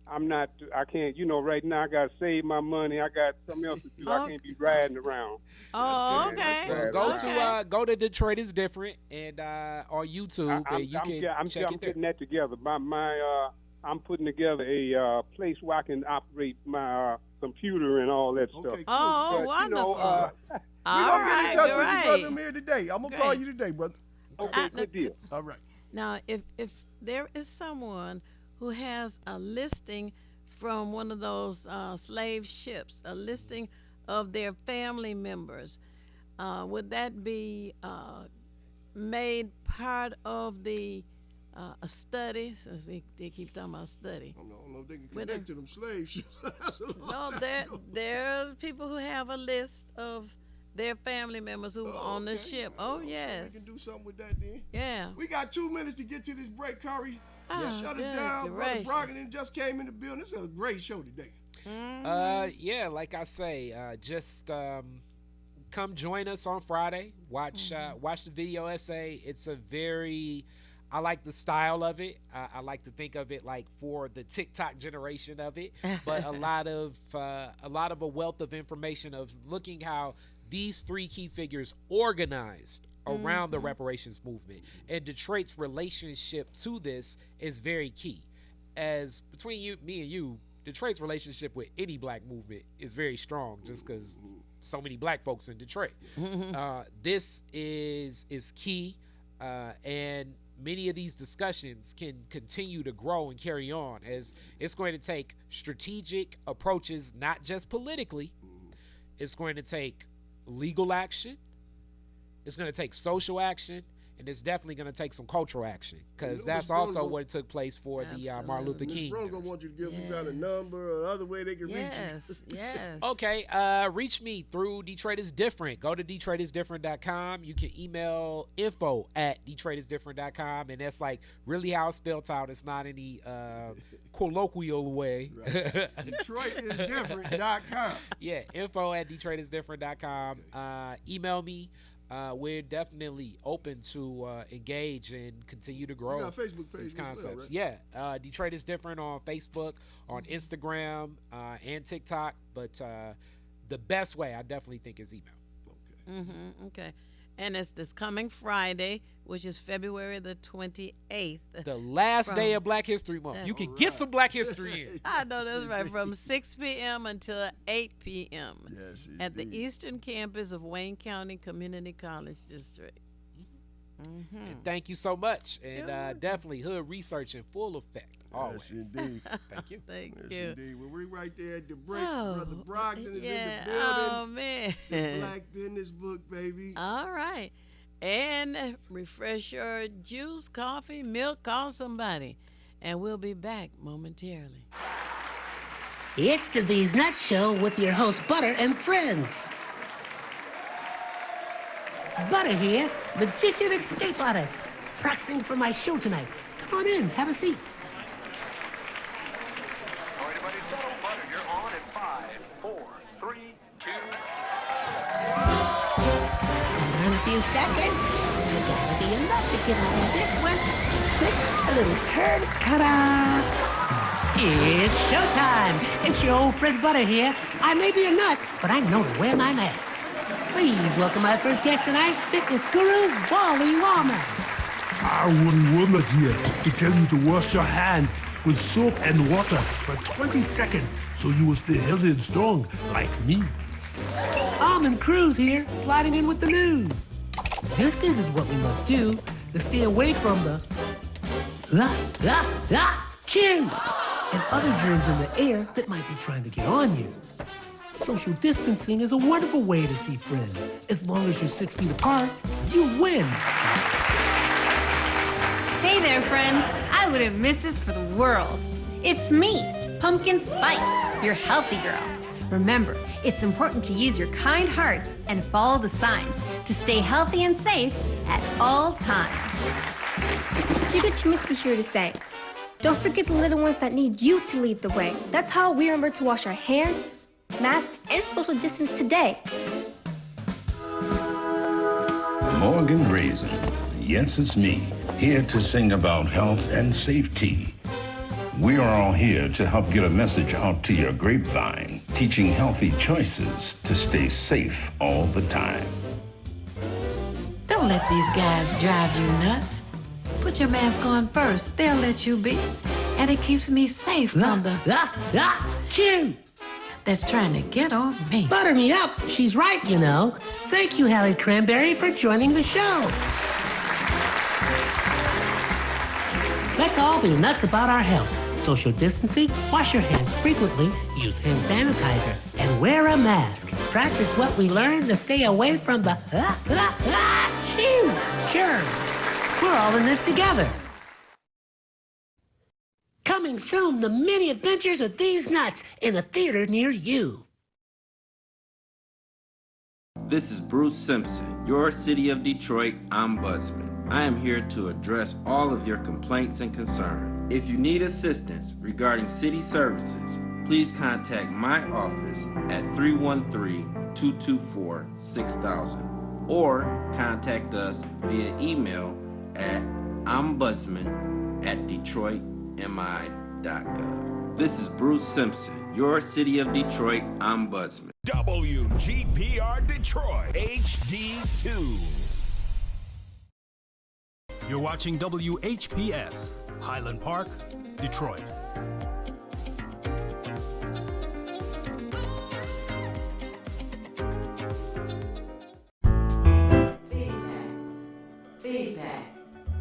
I'm not. I can't. Right now I got to save my money. I got something else to do. I can't be riding around. Oh, good. okay. That's Well, go to Detroit is Different and on YouTube, and you can I'm check it there. putting that together. I'm putting together a place where I can operate my computer and all that stuff. Okay, cool. Oh, But, wonderful. We're All going to get right, in touch with great. you, brother Amir, today. I'm going to call Great. you today, brother. Okay, good deal. All right. Now, if there is someone who has a listing from one of those slave ships, a listing of their family members, would that be made part of the a study? Since they keep talking about study. I don't know if they can With connect a- to them slave ships. That's a long No, time ago. there's people who have a list of their family members who are on the okay. ship. Oh, We yes. can do something with that then. Yeah. We got 2 minutes to get to this break, Curry. Oh, Shut us good down. gracious. Brother Brogdon just came in the building. This is a great show today. Yeah, like I say, just come join us on Friday. Watch the video essay. It's a very, I like the style of it. I like to think of it like for the TikTok generation of it, but a lot of a wealth of information of looking how these three key figures organized around the reparations movement, and Detroit's relationship to this is very key. As between me and you, Detroit's relationship with any black movement is very strong, just because so many black folks in Detroit. This is key, and many of these discussions can continue to grow and carry on, as it's going to take strategic approaches, not just politically. It's going to take legal action. It's going to take social action. And it's definitely going to take some cultural action, because that's also what took place for the Martin Luther Ms. King. Brown gonna want you to give some kind of number or other way they can reach you. Yes. Okay, reach me through Detroit is Different. Go to DetroitisDifferent.com. You can email info@DetroitisDifferent.com, and that's like really how it's spelled out. It's not any colloquial way. DetroitisDifferent.com. Yeah, info@DetroitisDifferent.com. Email me. We're definitely open to engage and continue to grow You got a Facebook page these as well, concepts. right? Yeah, Detroit is Different on Facebook, on Instagram, and TikTok. But the best way, I definitely think, is email. Okay. And it's this coming Friday, which is February the 28th. The last day From- of Black History Month. You can get some Black History in. I know that's right. From 6 p.m. until 8 p.m. Yes, at the indeed. Eastern Campus of Wayne County Community College District. And thank you so much. And definitely Hood Research in full effect. Always. Yes, indeed. Thank you. Thank Yes, you. indeed. Well, we're right there at the break. Oh, Brother Brogdon is yeah. in the building. Oh, man. The Black Business Book, baby. All right. And refresh your juice, coffee, milk, call somebody. And we'll be back momentarily. It's the These Nuts Show with your host, Butter and friends. Butter here, magician escape artist, practicing for my show tonight. Come on in, have a seat. All right, everybody settle. Butter, you're on in 5, 4, 3, 2. In a few seconds, you gotta be enough to get out of this one. Twist a little turn, ta-da! It's showtime. It's your old friend Butter here. I may be a nut, but I know to wear my mask. Please welcome our first guest tonight, fitness guru, Wally Warmer. Wally Womer here to tell you to wash your hands with soap and water for 20 seconds so you will stay healthy and strong like me. Almond Cruz here, sliding in with the news. Distance is what we must do to stay away from the chin. and other germs in the air that might be trying to get on you. Social distancing is a wonderful way to see friends. As long as you're 6 feet apart, you win. Hey there, friends. I wouldn't miss this for the world. It's me, Pumpkin Spice, your healthy girl. Remember, it's important to use your kind hearts and follow the signs to stay healthy and safe at all times. Chica Chiminsky here to say, don't forget the little ones that need you to lead the way. That's how we remember to wash our hands, mask, and social distance today. Morgan Raisin. Yes, it's me, here to sing about health and safety. We are all here to help get a message out to your grapevine, teaching healthy choices to stay safe all the time. Don't let these guys drive you nuts. Put your mask on first. They'll let you be. And it keeps me safe from the... Chew! That's trying to get on me. Butter me up. She's right, you know. Thank you, Hallie Cranberry, for joining the show. Let's all be nuts about our health. Social distancing, wash your hands frequently, use hand sanitizer, and wear a mask. Practice what we learned to stay away from the germs. We're all in this together. Coming soon, the many adventures of these nuts in a theater near you. This is Bruce Simpson, your City of Detroit ombudsman. I am here to address all of your complaints and concerns. If you need assistance regarding city services, please contact my office at 313-224-6000 or contact us via email at ombudsman@detroitmi.gov. This is Bruce Simpson, your City of Detroit ombudsman. WGPR Detroit HD2. You're watching WHPS, Highland Park, Detroit.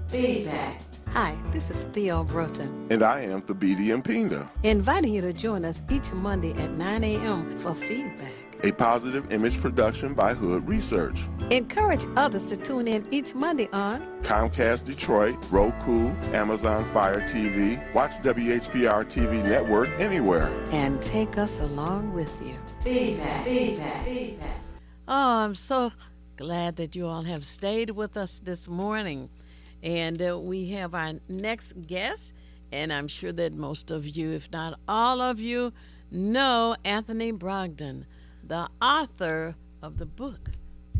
Feedback. Hi, this is Theo Broughton, And I am Thabiti Mpinda, inviting you to join us each Monday at 9 a.m. for feedback. a positive image production by Hood Research. Encourage others to tune in each Monday on Comcast Detroit, Roku, Amazon Fire TV, watch WHPR TV Network anywhere. and take us along with you. Feedback. Oh, I'm so glad that you all have stayed with us this morning. And we have our next guest, and I'm sure that most of you, if not all of you, know Anthony Brogdon, the author of the book,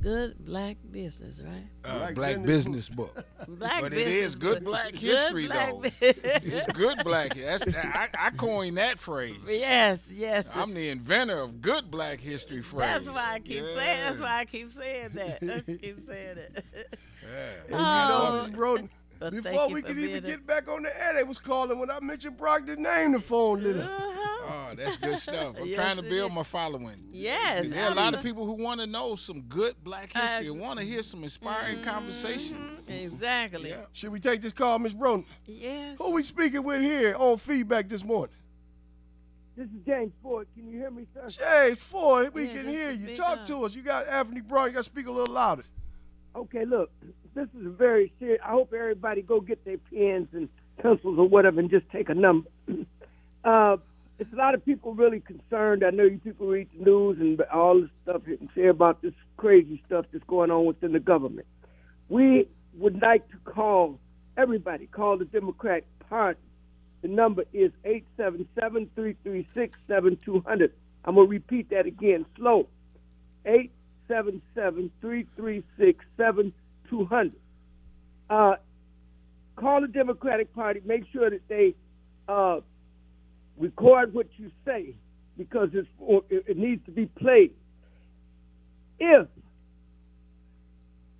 Good Black Business, right? Black business book. Black but business it is good book. black Good history, black though. business. It's good black. I coined that phrase. Yes. I'm the inventor of good black history phrase. That's why I keep saying. That's why I keep saying that. Keep saying it. And you know, Ms. Broden, But thank before you we for could being even a- get back on the air, they was calling when I mentioned Brogdon's name, the phone lit up. Oh, that's good stuff. I'm Yes, trying to it build is. my following. Yes, There are a lot of people who want to know some good black history and Ex- want to hear some inspiring conversation. Exactly. Yeah. Should we take this call, Ms. Broden? Yes. Who we speaking with here on feedback this morning? This is James Ford. Can you hear me, sir? James Ford, we Yeah, can just hear you. speak Talk up. to us. You got Anthony Brown. You got to speak a little louder. Okay, look, this is a very serious. I hope everybody go get their pens and pencils or whatever and just take a number. It's a lot of people really concerned. I know you people read the news and all this stuff and say about this crazy stuff that's going on within the government. We would like to call everybody, call the Democratic Party. The number is 877-336-7200. I'm going to repeat that again slow. 877-336-7200. Call the Democratic Party. Make sure that they record what you say because it needs to be played. If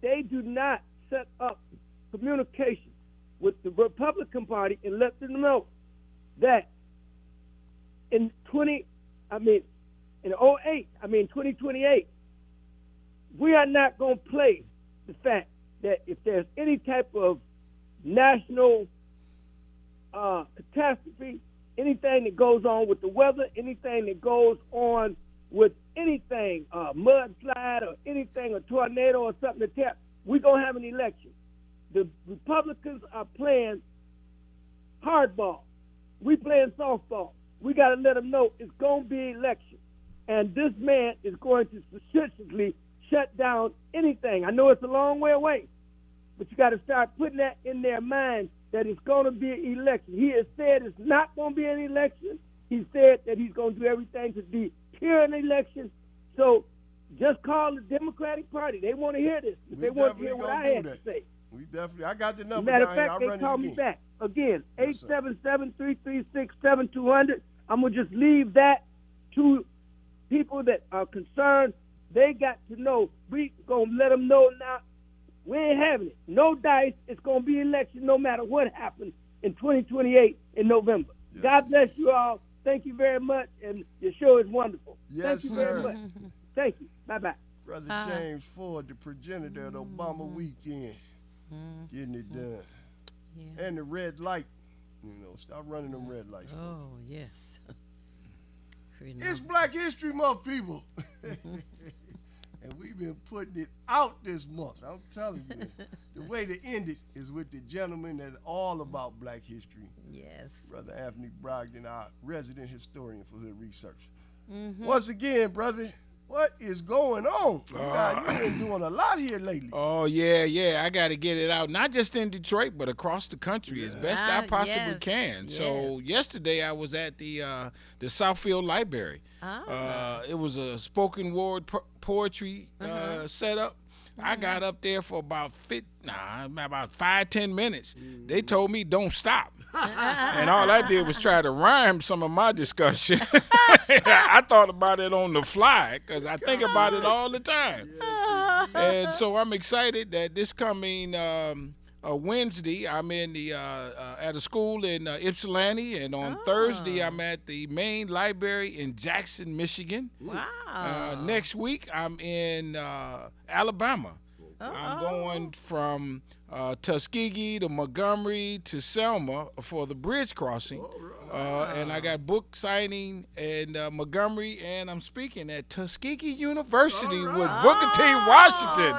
they do not set up communication with the Republican Party and let them know that in 2028, we are not going to play the fact that if there's any type of national catastrophe, anything that goes on with the weather, anything that goes on with anything, mudslide or anything, a tornado or something to tap, we're going to have an election. The Republicans are playing hardball. We playing softball. We got to let them know it's going to be an election. And this man is going to specifically shut down anything. I know it's a long way away, but you got to start putting that in their mind that it's going to be an election. He has said it's not going to be an election. He said that he's going to do everything to deter an election. So just call the Democratic Party. They want to hear this. They want to hear what I had to say. We definitely. I got the number. Matter of fact, they call me back again. 877-336-7200. I'm gonna just leave that to people that are concerned. They got to know. We gonna let them know now. We ain't having it. No dice. It's gonna be election no matter what happens in 2028 in November. Yes. God bless you all. Thank you very much, and your show is wonderful. Yes, Thank you sir. very much. Thank you. Bye-bye. Brother James Ford, the progenitor of the Obama weekend, getting it done. Yeah. And the red light. Stop running them red lights. Oh, yes. It's Black History Month, people. And we've been putting it out this month. I'm telling you. The way to end it is with the gentleman that's all about Black history. Yes. Brother Anthony Brogdon, our resident historian for Hood Research. Once again, brother, what is going on? You've been doing a lot here lately. Oh, yeah. I got to get it out, not just in Detroit, but across the country as best I possibly can. Yes. So yesterday I was at the Southfield Library. It was a spoken word poetry setup. I got up there for about 5-10 minutes. They told me don't stop. And all I did was try to rhyme some of my discussion. I thought about it on the fly because I think about it all the time. And so I'm excited that this coming Wednesday I'm in the at a school in Ypsilanti, and on Thursday I'm at the main library in Jackson, Michigan. Wow. Next week I'm in Alabama. I'm going from Tuskegee to Montgomery to Selma for the bridge crossing. And I got book signing in Montgomery, and I'm speaking at Tuskegee University with Booker T. Washington.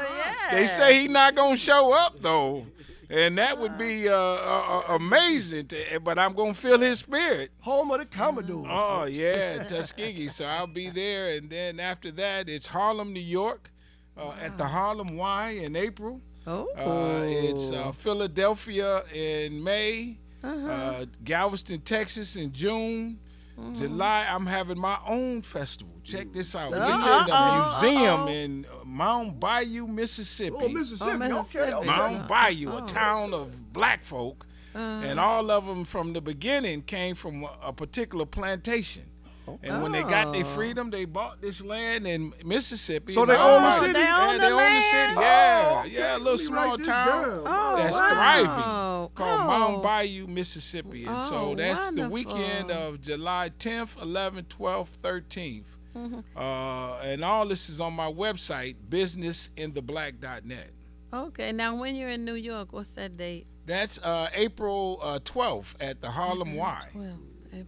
They say he's not going to show up, though. And that would be amazing, but I'm going to feel his spirit. Home of the Commodores. Oh, yeah, Tuskegee. So I'll be there. And then after that, it's Harlem, New York, at the Harlem Y in April. It's Philadelphia in May, Galveston, Texas in June. July, I'm having my own festival. Check this out. We're at the museum in Mount Bayou, Mississippi. Oh, Mississippi. Okay. Mount Bayou, a town of black folk. And all of them from the beginning came from a particular plantation. And when they got their freedom, they bought this land in Mississippi. So they own the city? They own the city. Yeah, a little small town that's thriving called Mount Bayou, Mississippi. And so that's the weekend of July 10th, 11th, 12th, 13th. And all this is on my website, businessintheblack.net. Okay, now when you're in New York, what's that date? That's April 12th at the Harlem Y.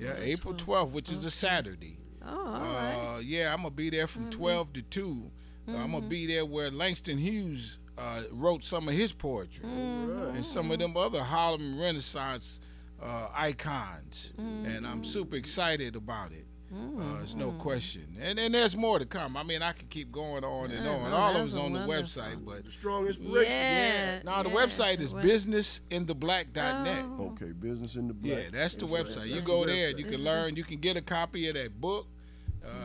April 12th, which is a Saturday. Oh, all right. Yeah, I'm going to be there from 12 to 2. I'm going to be there where Langston Hughes wrote some of his poetry. And some of them other Harlem Renaissance icons. And I'm super excited about it. There's no question. And there's more to come. I mean, I could keep going on and on. All of it's on the website. But strong inspiration. Yeah. No, the website is businessintheblack.net. Okay, Business in the Black. Yeah, that's the website. You go there, you can learn. You can get a copy of that book.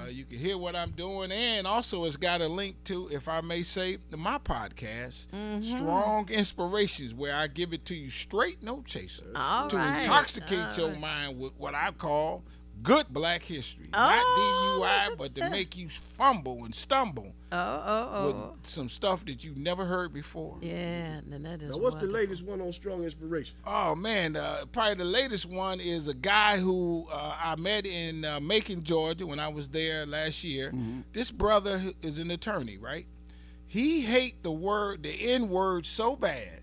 You can hear what I'm doing. And also it's got a link to, if I may say, my podcast, Strong Inspirations, where I give it to you straight, no chaser. Intoxicate your mind with what I call good black history. Not DUI, but to make you fumble and stumble with some stuff that you've never heard before. Yeah, and that is Now, what's the latest one on Strong Inspiration? Oh, man, probably the latest one is a guy who I met in Macon, Georgia when I was there last year. This brother is an attorney, right? He hate the N-word so bad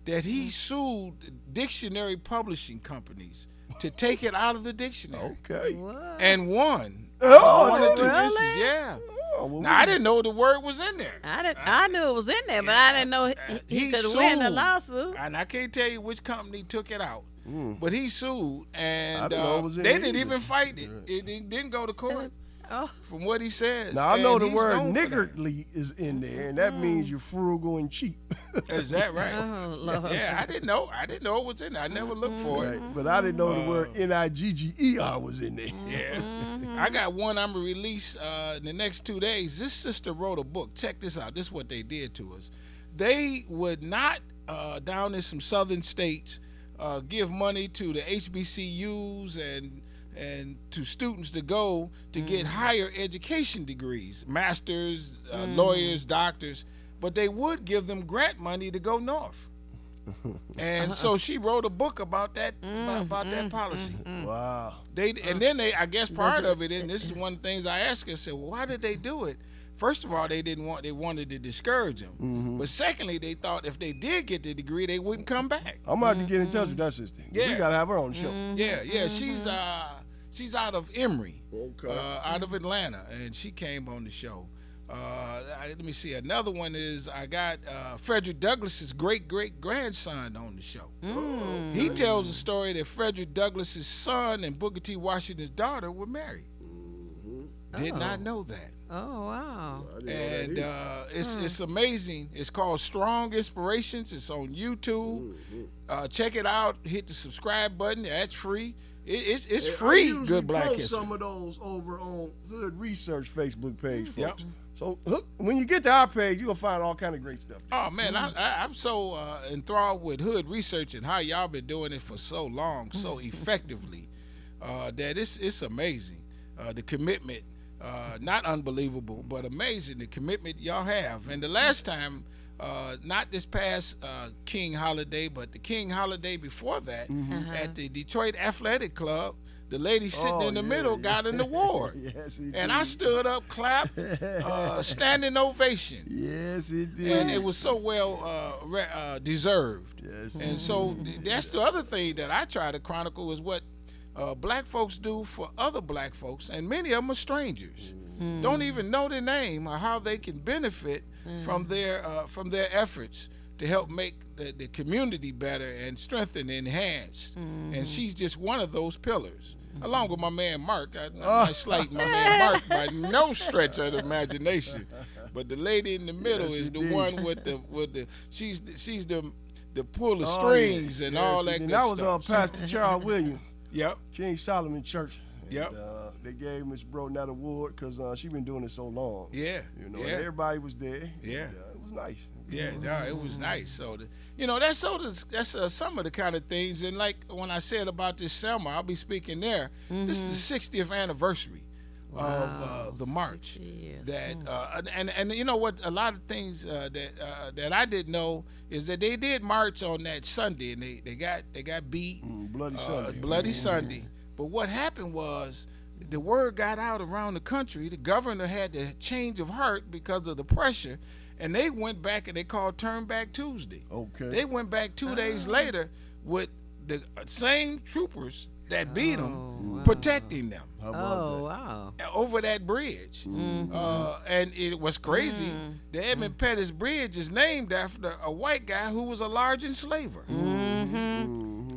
that he sued dictionary publishing companies to take it out of the dictionary. Okay. And won. Oh, One or two really? instances, yeah. Oh, well, Now, I didn't know the word was in there. I knew it was in there, but I didn't know he could win a sued. lawsuit. And I can't tell you which company took it out. But he sued, and I didn't know it was in they there didn't either. even fight it. It didn't go to court. From what he says. Now I know And the he's word known for that. niggardly is in there, and that means you're frugal and cheap. Is that right? Oh, Lord. Yeah, I didn't know. I didn't know it was in there. I never looked for it. Right. But I didn't know the word Nigger was in there. Yeah. I got one I'm going to release in the next 2 days. This sister wrote a book. Check this out. This is what they did to us. They would not, down in some southern states, give money to the HBCUs and to students to go to get higher education degrees, masters, lawyers, doctors, but they would give them grant money to go north. And so she wrote a book about that about that policy. Wow. I guess part of it, and this is one of the things I asked her, I said, well, why did they do it? First of all, they wanted to discourage them. But secondly, they thought if they did get the degree, they wouldn't come back. I'm about to get in touch with that sister. Yeah. We got to have her on the show. Yeah. She's out of Emory, out of Mm-hmm. Atlanta, and she came on the show. Let me see. Another one is I got Frederick Douglass's great-great-grandson on the show. He tells the story that Frederick Douglass's son and Booker T. Washington's daughter were married. Did not know that. Oh, wow. And it's amazing. It's called Strong Inspirations. It's on YouTube. Check it out. Hit the subscribe button. That's free. It's free. Good Black post History. some of those over on Hood Research Facebook page, folks. Yep. So when you get to our page, you'll find all kind of great stuff. Oh man, I'm so enthralled with Hood Research and how y'all been doing it for so long, so effectively, that it's amazing. The commitment, not unbelievable, but amazing. The commitment y'all have. And the last time, not this past King holiday, but the King holiday before that, at the Detroit Athletic Club, the lady sitting in the middle got an award. Yes, it and did. I stood up, clapped, standing ovation. Yes, it did. And it was so well deserved. Yes, and so that's the other thing that I try to chronicle is what black folks do for other black folks, and many of them are strangers. Don't even know their name or how they can benefit from their efforts to help make the community better and strengthen and enhance. And she's just one of those pillars. Along with my man Mark. I'm not slighting my man Mark by no stretch of the imagination. But the lady in the middle is the one with the she's the pull the strings and all that good that stuff. was Pastor Charles Williams. Yep. King Solomon Church. Yep. And, they gave Miss Broden that award because she been doing it so long. Yeah. You know, yeah. and everybody was there. Yeah. And, it was nice. Yeah, it was nice. So, that's some of the kind of things. And like when I said about this Selma, I'll be speaking there. This is the 60th anniversary of the march. That and you know what? A lot of things that I didn't know is that they did march on that Sunday, and they got beat. Bloody Sunday. Bloody Sunday. But what happened was, the word got out around the country. The governor had the change of heart because of the pressure, and they went back and they called Turn Back Tuesday. Okay. They went back 2 days later with the same troopers that beat them, protecting them. How about that? Wow. Over that bridge. And it was crazy. The Edmund Pettus Bridge is named after a white guy who was a large enslaver.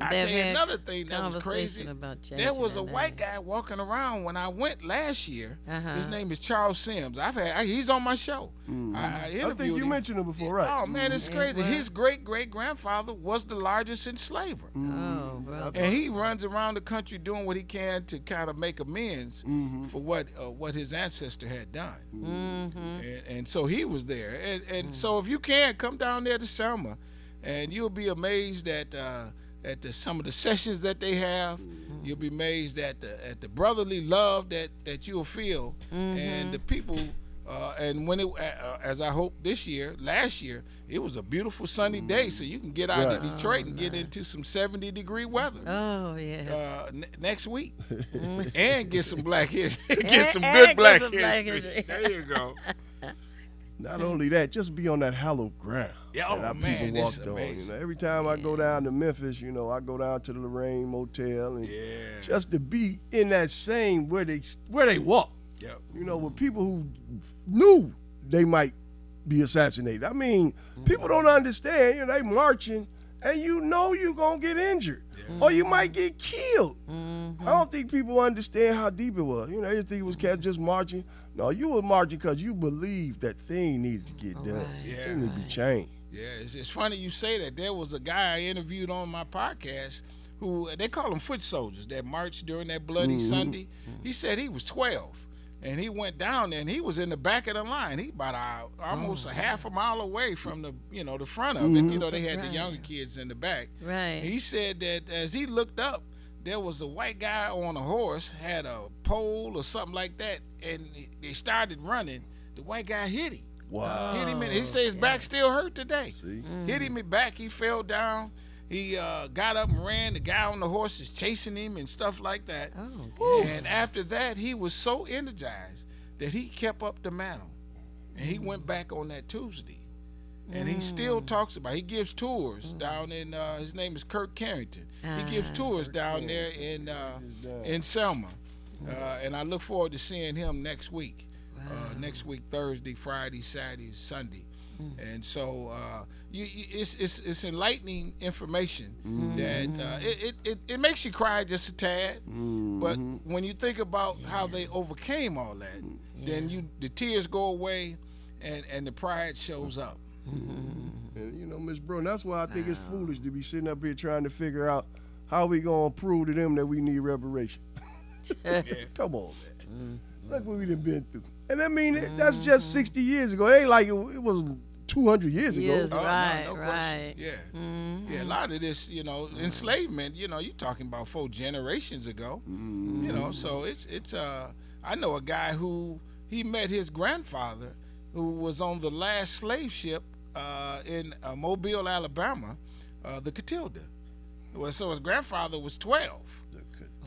I tell you another thing that was crazy. There was a white guy walking around when I went last year. His name is Charles Sims. He's on my show. I think you mentioned him before, right? Oh man, it's crazy. His great-great-grandfather was the largest enslaver. Oh, bro. And he runs around the country doing what he can to kind of make amends for what his ancestor had done. And so he was there. And so if you can, come down there to Selma, and you'll be amazed at some of the sessions that they have. You'll be amazed at the brotherly love that you'll feel, and the people. And when as I hope last year, it was a beautiful sunny day, so you can get out of Detroit and get into some 70-degree weather. Oh yes. Next week, and get some black history, get some good black history. There you go. Not only that, just be on that hallowed ground Yeah, that oh, our man, people this walked is on. amazing. Every time I go down to Memphis, I go down to the Lorraine Motel and just to be in that same where they walk. Yep. With people who knew they might be assassinated. I mean, people don't understand. They marching, and you're gonna get injured, or you might get killed. I don't think people understand how deep it was. They just think it was cats just marching. No, you were marching because you believed that thing needed to get done. It needed to be changed. Yeah, it's funny you say that. There was a guy I interviewed on my podcast who, they call them foot soldiers, that marched during that bloody Sunday. He said he was 12, and he went down there, and he was in the back of the line. He about almost a half a mile away from the the front of it. They had the younger kids in the back. Right. He said that as he looked up, there was a white guy on a horse, had a pole or something like that, and they started running. The white guy hit him. Wow. Hit him. He said his back still hurt today. Hit him in the back. He fell down. He got up and ran. The guy on the horse is chasing him and stuff like that. And after that, he was so energized that he kept up the mantle. And he went back on that Tuesday. And he still talks about it. He gives tours down in, his name is Kirk Carrington. He gives tours down there in Selma. And I look forward to seeing him next week. Next week, Thursday, Friday, Saturday, Sunday. And so it's enlightening information that it makes you cry just a tad. But when you think about how they overcame all that, then the tears go away and the pride shows up. And Ms. Brun, that's why I think it's foolish to be sitting up here trying to figure out how we gonna prove to them that we need reparation. Come on, man. Look what we done been through. And I mean, that's just 60 years ago. It ain't like it was 200 years ago. Yes, Oh, no, right, no right. question. Yeah. Yeah, a lot of this, enslavement, you're talking about 4 generations ago. So it's I know a guy who he met his grandfather who was on the last slave ship in Mobile, Alabama, the Catilda. Well, so his grandfather was 12.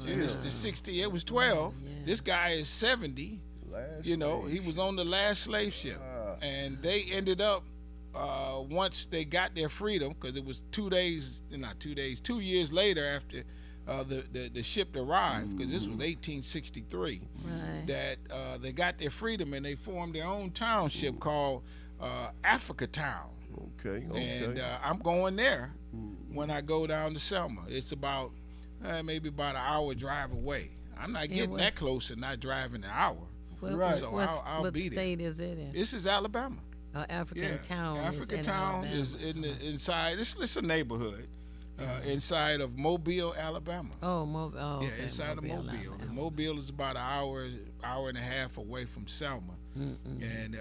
And it's the 60, it was 12. This guy is 70. He was on the last slave ship. And they ended up, once they got their freedom, because it was 2 years later after the ship arrived, because this was 1863, that they got their freedom and they formed their own township called Africa Town. Okay. And I'm going there when I go down to Selma. It's about maybe about an hour drive away. I'm not getting that close and not driving an hour. So I'll what beat state is it in? This is Alabama. African Town. African Town is inside. It's a neighborhood inside of Mobile, Alabama. Oh, Mobile. Oh, yeah, okay. inside of Mobile. And Mobile is about an hour and a half away from Selma. And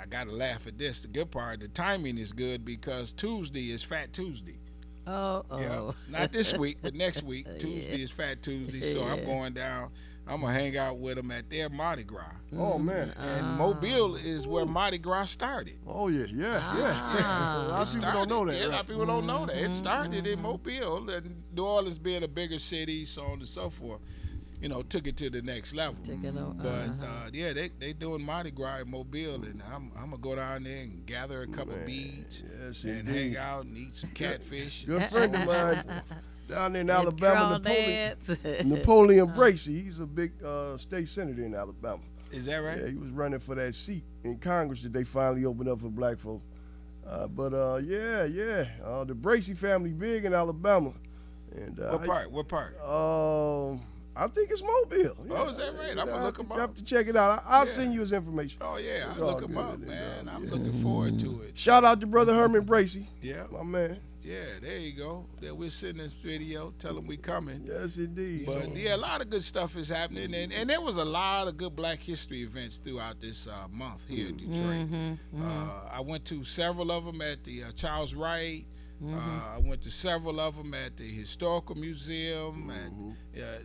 I got to laugh at this. The good part, the timing is good because Tuesday is Fat Tuesday. Oh. Not this week, but next week. Tuesday is Fat Tuesday, so I'm going down. I'm going to hang out with them at their Mardi Gras. Oh, man. And Mobile is where Mardi Gras started. Oh, yeah. A lot of people don't know that. Yeah, a lot of people don't know that. It started in Mobile, and New Orleans being a bigger city, so on and so forth, took it to the next level. But, they doing Mardi Gras in Mobile, and I'm going to go down there and gather a couple beads and hang out and eat some catfish. Good friend of mine down there in Alabama, Napoleon Bracey. He's a big state senator in Alabama. Is that right? Yeah, he was running for that seat in Congress that they finally opened up for black folk. The Bracey family big in Alabama. And What part? I think it's Mobile. Yeah. Oh, is that right? I'm going to look him up. You have to check it out. I'll send you his information. Oh, yeah. I'll look him up, man. I'm looking forward to it. Shout out to Brother Herman Bracey. Yeah. My man. Yeah, there you go. That we're sitting in this video, tell them we coming. Yes, indeed. But a lot of good stuff is happening, and there was a lot of good Black History events throughout this month here in Detroit. I went to several of them at the Charles Wright. I went to several of them at the Historical Museum, and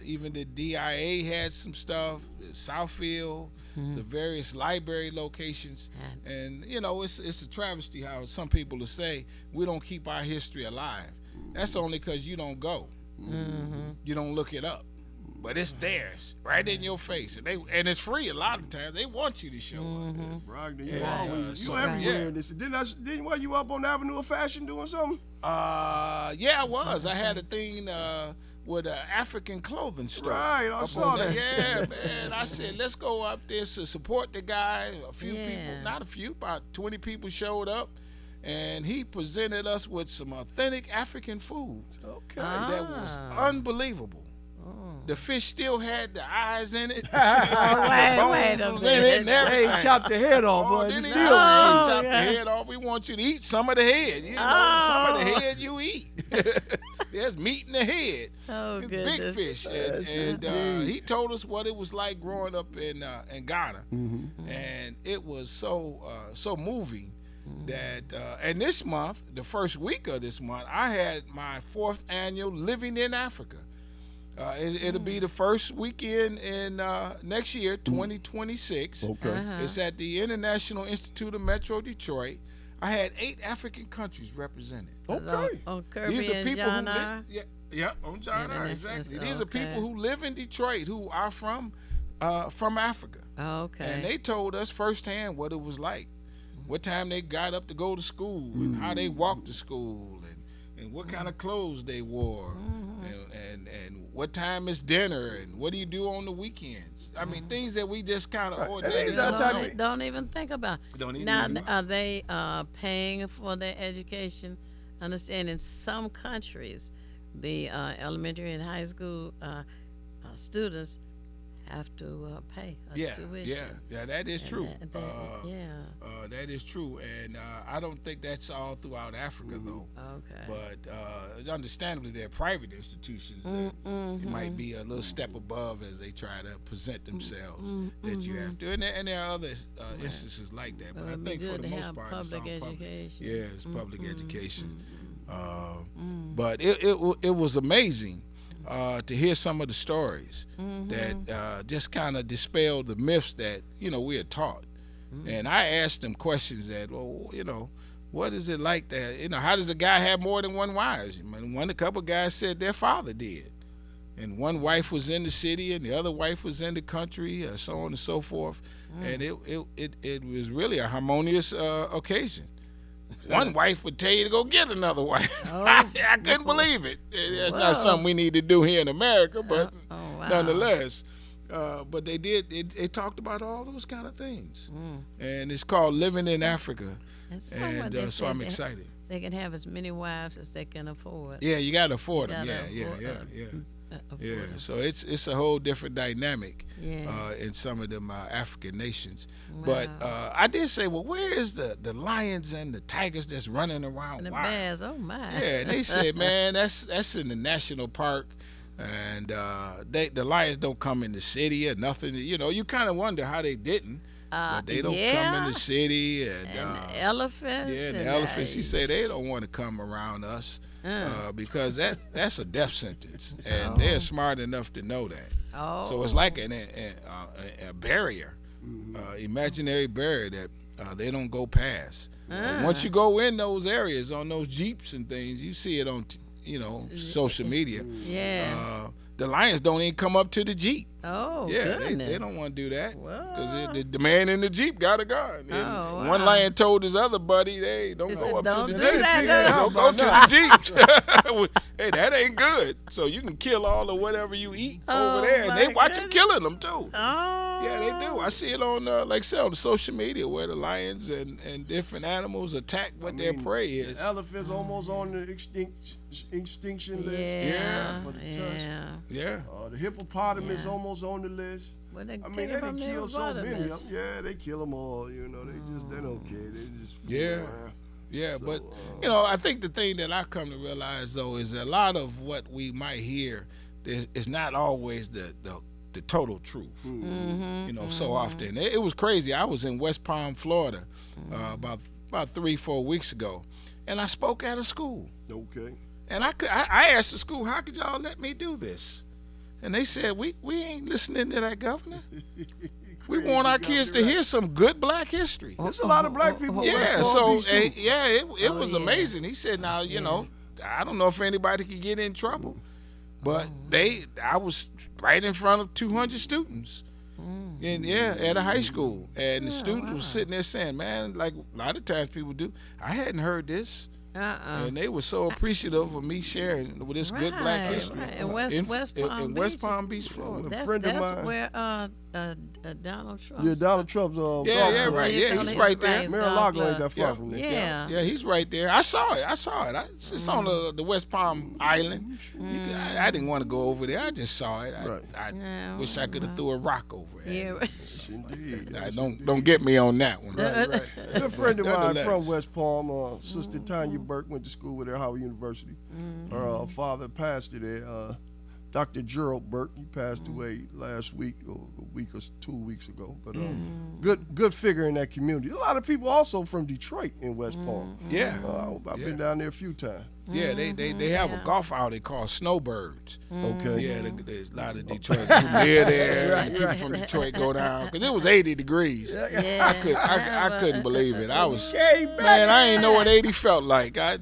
even the DIA had some stuff, Southfield, the various library locations. And, it's a travesty how some people will say we don't keep our history alive. That's only because you don't go. You don't look it up. but it's theirs, right in your face, and it's free a lot of times. They want you to show up. Brogdon, you always, you everywhere in this. Didn't were you up on the Avenue of Fashion doing something? Yeah, I was. I had a thing with an African clothing store. Right, I saw that. Yeah, man. I said, let's go up there to support the guy. A few people, not a few, about 20 people showed up. And he presented us with some authentic African food. Okay. That was unbelievable. The fish still had the eyes in it. Wait a minute. They chopped the head off. Then he chopped the head off. We want you to eat some of the head. You know, some of the head you eat. There's meat in the head. Oh, Big fish. And he told us what it was like growing up in Ghana. And it was so moving. That and this month, the first week of this month, I had my 4th annual Living in Africa. It'll be the first weekend in next year, 2026. Okay. It's at the International Institute of Metro Detroit. I had 8 African countries represented. Okay. On Kirby and John R. Yeah, on John R. Exactly. These are people who live in Detroit who are from Africa. Okay. And they told us firsthand what it was like. What time they got up to go to school, and how they walked to school, and what kind of clothes they wore, and what time is dinner, and what do you do on the weekends? I mean, things that we just kind of don't even think about. Now, are they paying for their education? Understand, in some countries, the elementary and high school students have to pay a tuition. Yeah, that is true. That is true, and I don't think that's all throughout Africa though. Okay. But understandably, they're private institutions that might be a little step above as they try to present themselves. That you have to, and there are other instances like that. But I think for the most part, it's all public. Yeah, it's public education. But it was amazing. To hear some of the stories that just kind of dispelled the myths that we are taught, and I asked them questions that, what is it like that? How does a guy have more than one wife? A couple guys said their father did, and one wife was in the city and the other wife was in the country, so on and so forth, and it was really a harmonious occasion. One wife would tell you to go get another wife. I couldn't believe it. That's not something we need to do here in America, but nonetheless. But they did. They talked about all those kind of things, and it's called Living in Africa. And so I'm excited. They can have as many wives as they can afford. Yeah, you got to afford them. Yeah. So it's a whole different dynamic in some of them African nations. Wow. But I did say, well, where is the lions and the tigers that's running around? And the bears, oh my. Yeah, and they said, man, that's in the national park. And the lions don't come in the city or nothing. You kind of wonder how they didn't. But they don't come in the city. And the elephants. Yeah, and the elephants. He said they don't want to come around us because that's a death sentence. And they're smart enough to know that. So it's like a barrier, imaginary barrier that they don't go past. Once you go in those areas on those Jeeps and things, you see it on social media. Yeah. The lions don't even come up to the Jeep. Oh, yeah, goodness. They don't want to do that because the man in the Jeep got a gun. Oh, one lion told his other buddy, "Hey, don't go up to the Jeep. Don't go to the Jeeps. Hey, that ain't good. So you can kill all of whatever you eat over there, and they watch you killing them too. Oh, yeah, they do. I see it on like I said, on social media where the lions and different animals attack what their prey is. The elephants almost on the extinction list. Yeah, for the tusk. Yeah. The hippopotamus almost on the list. Well, they they done kill so many of them. Yeah, they kill them all. They don't care. They just around. Yeah, so, but I think the thing that I come to realize though is a lot of what we might hear is not always the total truth. So often it was crazy. I was in West Palm, Florida, about 3-4 weeks ago, and I spoke at a school. Okay. And I asked the school, how could y'all let me do this? And they said, we ain't listening to that governor. We want our kids to hear some good black history. There's a lot of black people. Yeah, so it was amazing. He said, now, I don't know if anybody could get in trouble, But I was right in front of 200 students. And at a high school, and the students were sitting there saying, "Man, like a lot of times people do, I hadn't heard this." And they were so appreciative of me sharing with this good Black history in West Palm Beach, Florida. That's where Donald Trump. Yeah, Donald Trump's. Right. Yeah, he's right there. Mar-a-Lago ain't that far from there. Yeah, he's right there. I saw it. It's on the West Palm Island. I didn't want to go over there. I just saw it. I wish I could have threw a rock over it. Yeah, indeed. Don't get me on that one. Right. A good friend of mine from West Palm, Sister Tanya Burke, went to school with her at Howard University. Her father pastored there. Dr. Gerald Burke, he passed away last week, or a week or 2 weeks ago. But good figure in that community. A lot of people also from Detroit in West Palm. Yeah, I've been down there a few times. Yeah, they have a golf outing called Snowbirds. Okay. Yeah, there's a lot of Detroit people near there. And people from Detroit go down because it was 80 degrees. I couldn't believe it. I ain't know what 80 felt like. I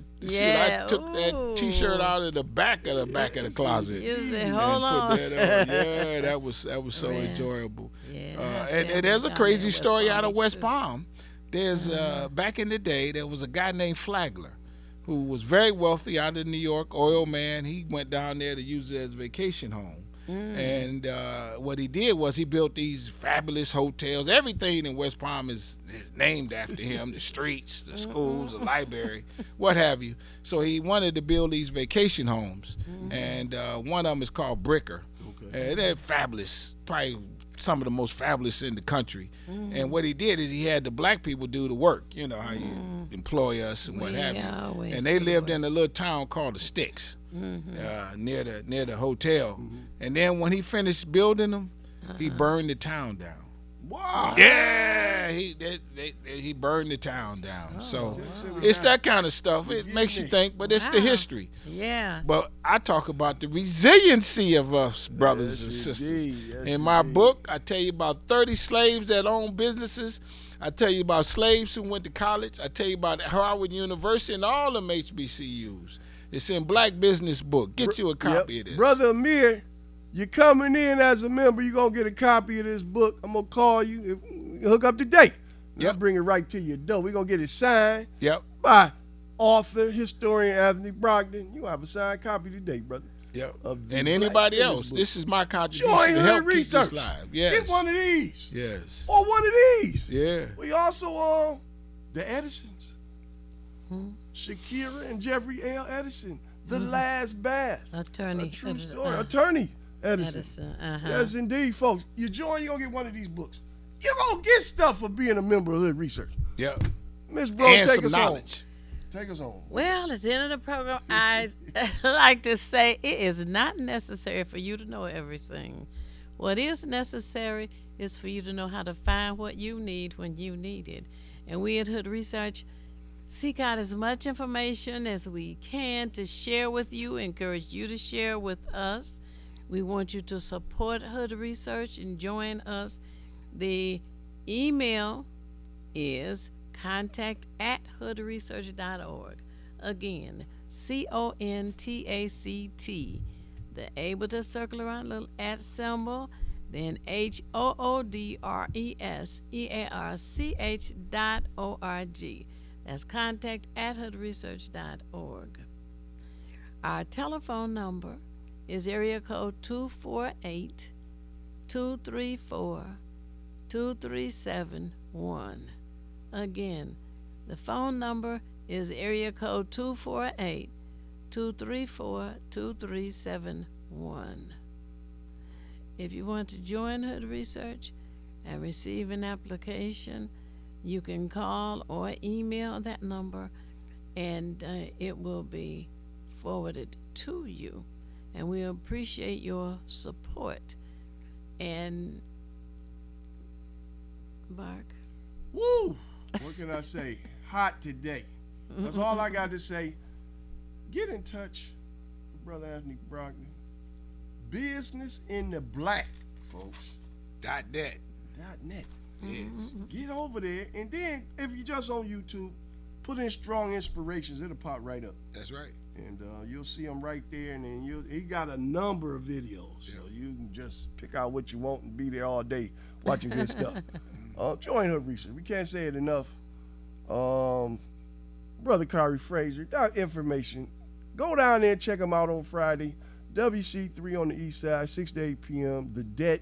took that T-shirt out of the back of the closet. Hold on. Yeah, that was so enjoyable. And there's a crazy story out of West Palm. There's back in the day there was a guy named Flagler, who was very wealthy out of New York, oil man. He went down there to use it as a vacation home. And what he did was he built these fabulous hotels. Everything in West Palm is named after him, the streets, the schools, the library, what have you. So he wanted to build these vacation homes. And one of them is called Bricker. And they're fabulous, probably some of the most fabulous in the country. And what he did is he had the black people do the work. You know how you employ us and what have you. And they lived in a little town called the Sticks, near the hotel. And then when he finished building them, he burned the town down. Wow. Yeah, he burned the town down. So it's that kind of stuff. It makes you think, but it's the history. Yeah. But I talk about the resiliency of us, brothers and sisters. In my book, I tell you about 30 slaves that own businesses. I tell you about slaves who went to college. I tell you about Howard University and all them HBCUs. It's in Black Business Book. Get you a copy of this. Brother Amir, you're coming in as a member. You're going to get a copy of this book. I'm going to call you. Hook up today. I'll bring it right to your door. We're going to get it signed by author, historian Anthony Brogdon. You're going to have a signed copy today, brother. Yep. And anybody else, this is my contribution Join to help research. keep this live. Yes. Get one of these. Yes. Or one of these. Yeah. We also, the Edisons. Shakira and Jeffrey L. Edison. The Last Bath. Attorney. A true story. Attorney Edison. Yes, indeed, folks. You join, you're going to get one of these books. You're going to get stuff for being a member of Hood Research. Yep. Miss Bro, and take some us knowledge. home. Take us home. Well, at the end of the program, I like to say it is not necessary for you to know everything. What is necessary is for you to know how to find what you need when you need it. And we at Hood Research seek out as much information as we can to share with you, encourage you to share with us. We want you to support Hood Research and join us. The email is contact@hoodresearch.org. Again, CONTACT. The able to circle around little @ symbol, then HOODRESEARCH.org. That's contact@hoodresearch.org. Our telephone number is area code 248-234-2371. Again, the phone number is area code 248-234-2371. If you want to join Hood Research and receive an application, you can call or email that number, and it will be forwarded to you. And we appreciate your support. And Mark? Woo! What can I say? Hot today. That's all I got to say. Get in touch with Brother Anthony Brogdon. Business in the Black, folks. .net. .net. Yes. Get over there, and then if you're just on YouTube, put in Strong Inspirations. It'll pop right up. That's right. And you'll see him right there, and then he got a number of videos, so you can just pick out what you want and be there all day watching good stuff. Join Hood Research. We can't say it enough. Brother Kari Frazier, that information. Go down there and check him out on Friday. WC3 on the east side, 6 to 8 p.m. The Debt.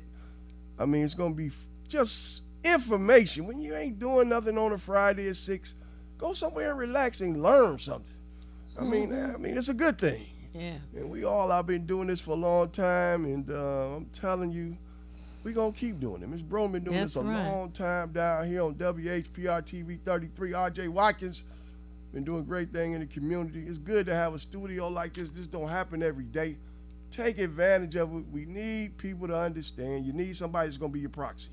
I mean, it's going to be just information. When you ain't doing nothing on a Friday at 6, go somewhere and relax and learn something. I mean, it's a good thing. Yeah. And I've been doing this for a long time, and I'm telling you, we're going to keep doing it. Ms. Bro been doing this a long time down here on WHPR TV 33. R.J. Watkins been doing a great thing in the community. It's good to have a studio like this. This don't happen every day. Take advantage of it. We need people to understand. You need somebody that's going to be your proxy.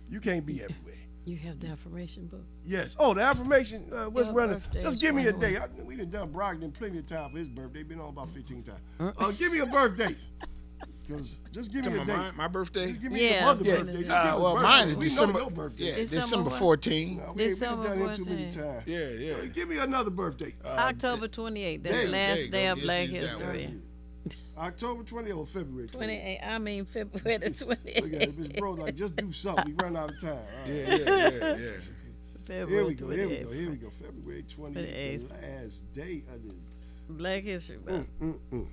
You can't be everywhere. You have the affirmation book? Yes. Oh, the affirmation. What's running? Just give me a 21. date. We done Brogdon plenty of time for his birthday. Been on about 15 times. Give me a birthday. Just give me a date. My birthday? Just give me some other birthday. Well, mine is we December. know your birthday. Yeah, December 14. No, we ain't done it too many 14. times. Yeah. Give me another birthday. October 28th. That's the last day of Black History. October 20th or February 28. I mean February the 28th. Look at it, Miss Bro, like just do something. We run out of time. Yeah. February Here we go. 28th. February 28th, the last day of the Black History Month.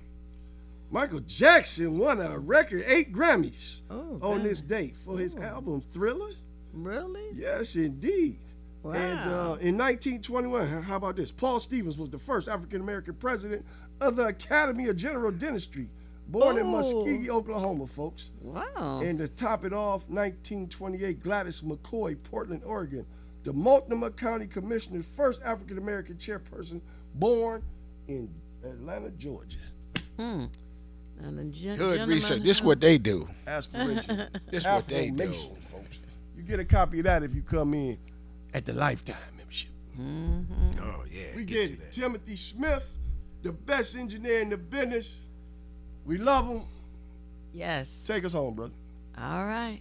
Michael Jackson won a record 8 Grammys on this date for his album Thriller. Really? Yes, indeed. Wow. And in 1921, how about this? Paul Stevens was the first African-American president of the Academy of General Dentistry, born in Muskogee, Oklahoma, folks. Wow. And to top it off, 1928, Gladys McCoy, Portland, Oregon, the Multnomah County Commissioner's first African-American chairperson, born in Atlanta, Georgia. Good research. This is what they do. Aspiration. This is what they do. Folks. You get a copy of that if you come in at the Lifetime membership. Oh, yeah. We get it. Timothy Smith, the best engineer in the business. We love him. Yes. Take us home, brother. All right.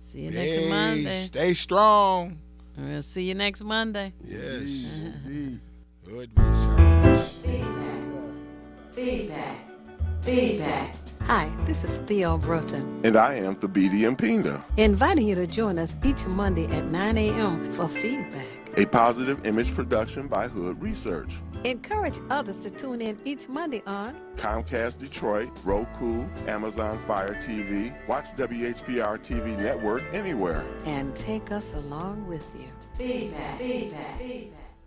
See you next Monday. Stay strong. We'll see you next Monday. Yes. Indeed. Good research. Feedback. Hi, this is Theo Broughton, And I am Thabiti Mpinga. inviting you to join us each Monday at 9 a.m. for feedback. A positive image production by Hood Research. Encourage others to tune in each Monday on Comcast Detroit, Roku, Amazon Fire TV. Watch WHPR TV Network anywhere. and take us along with you. Feedback.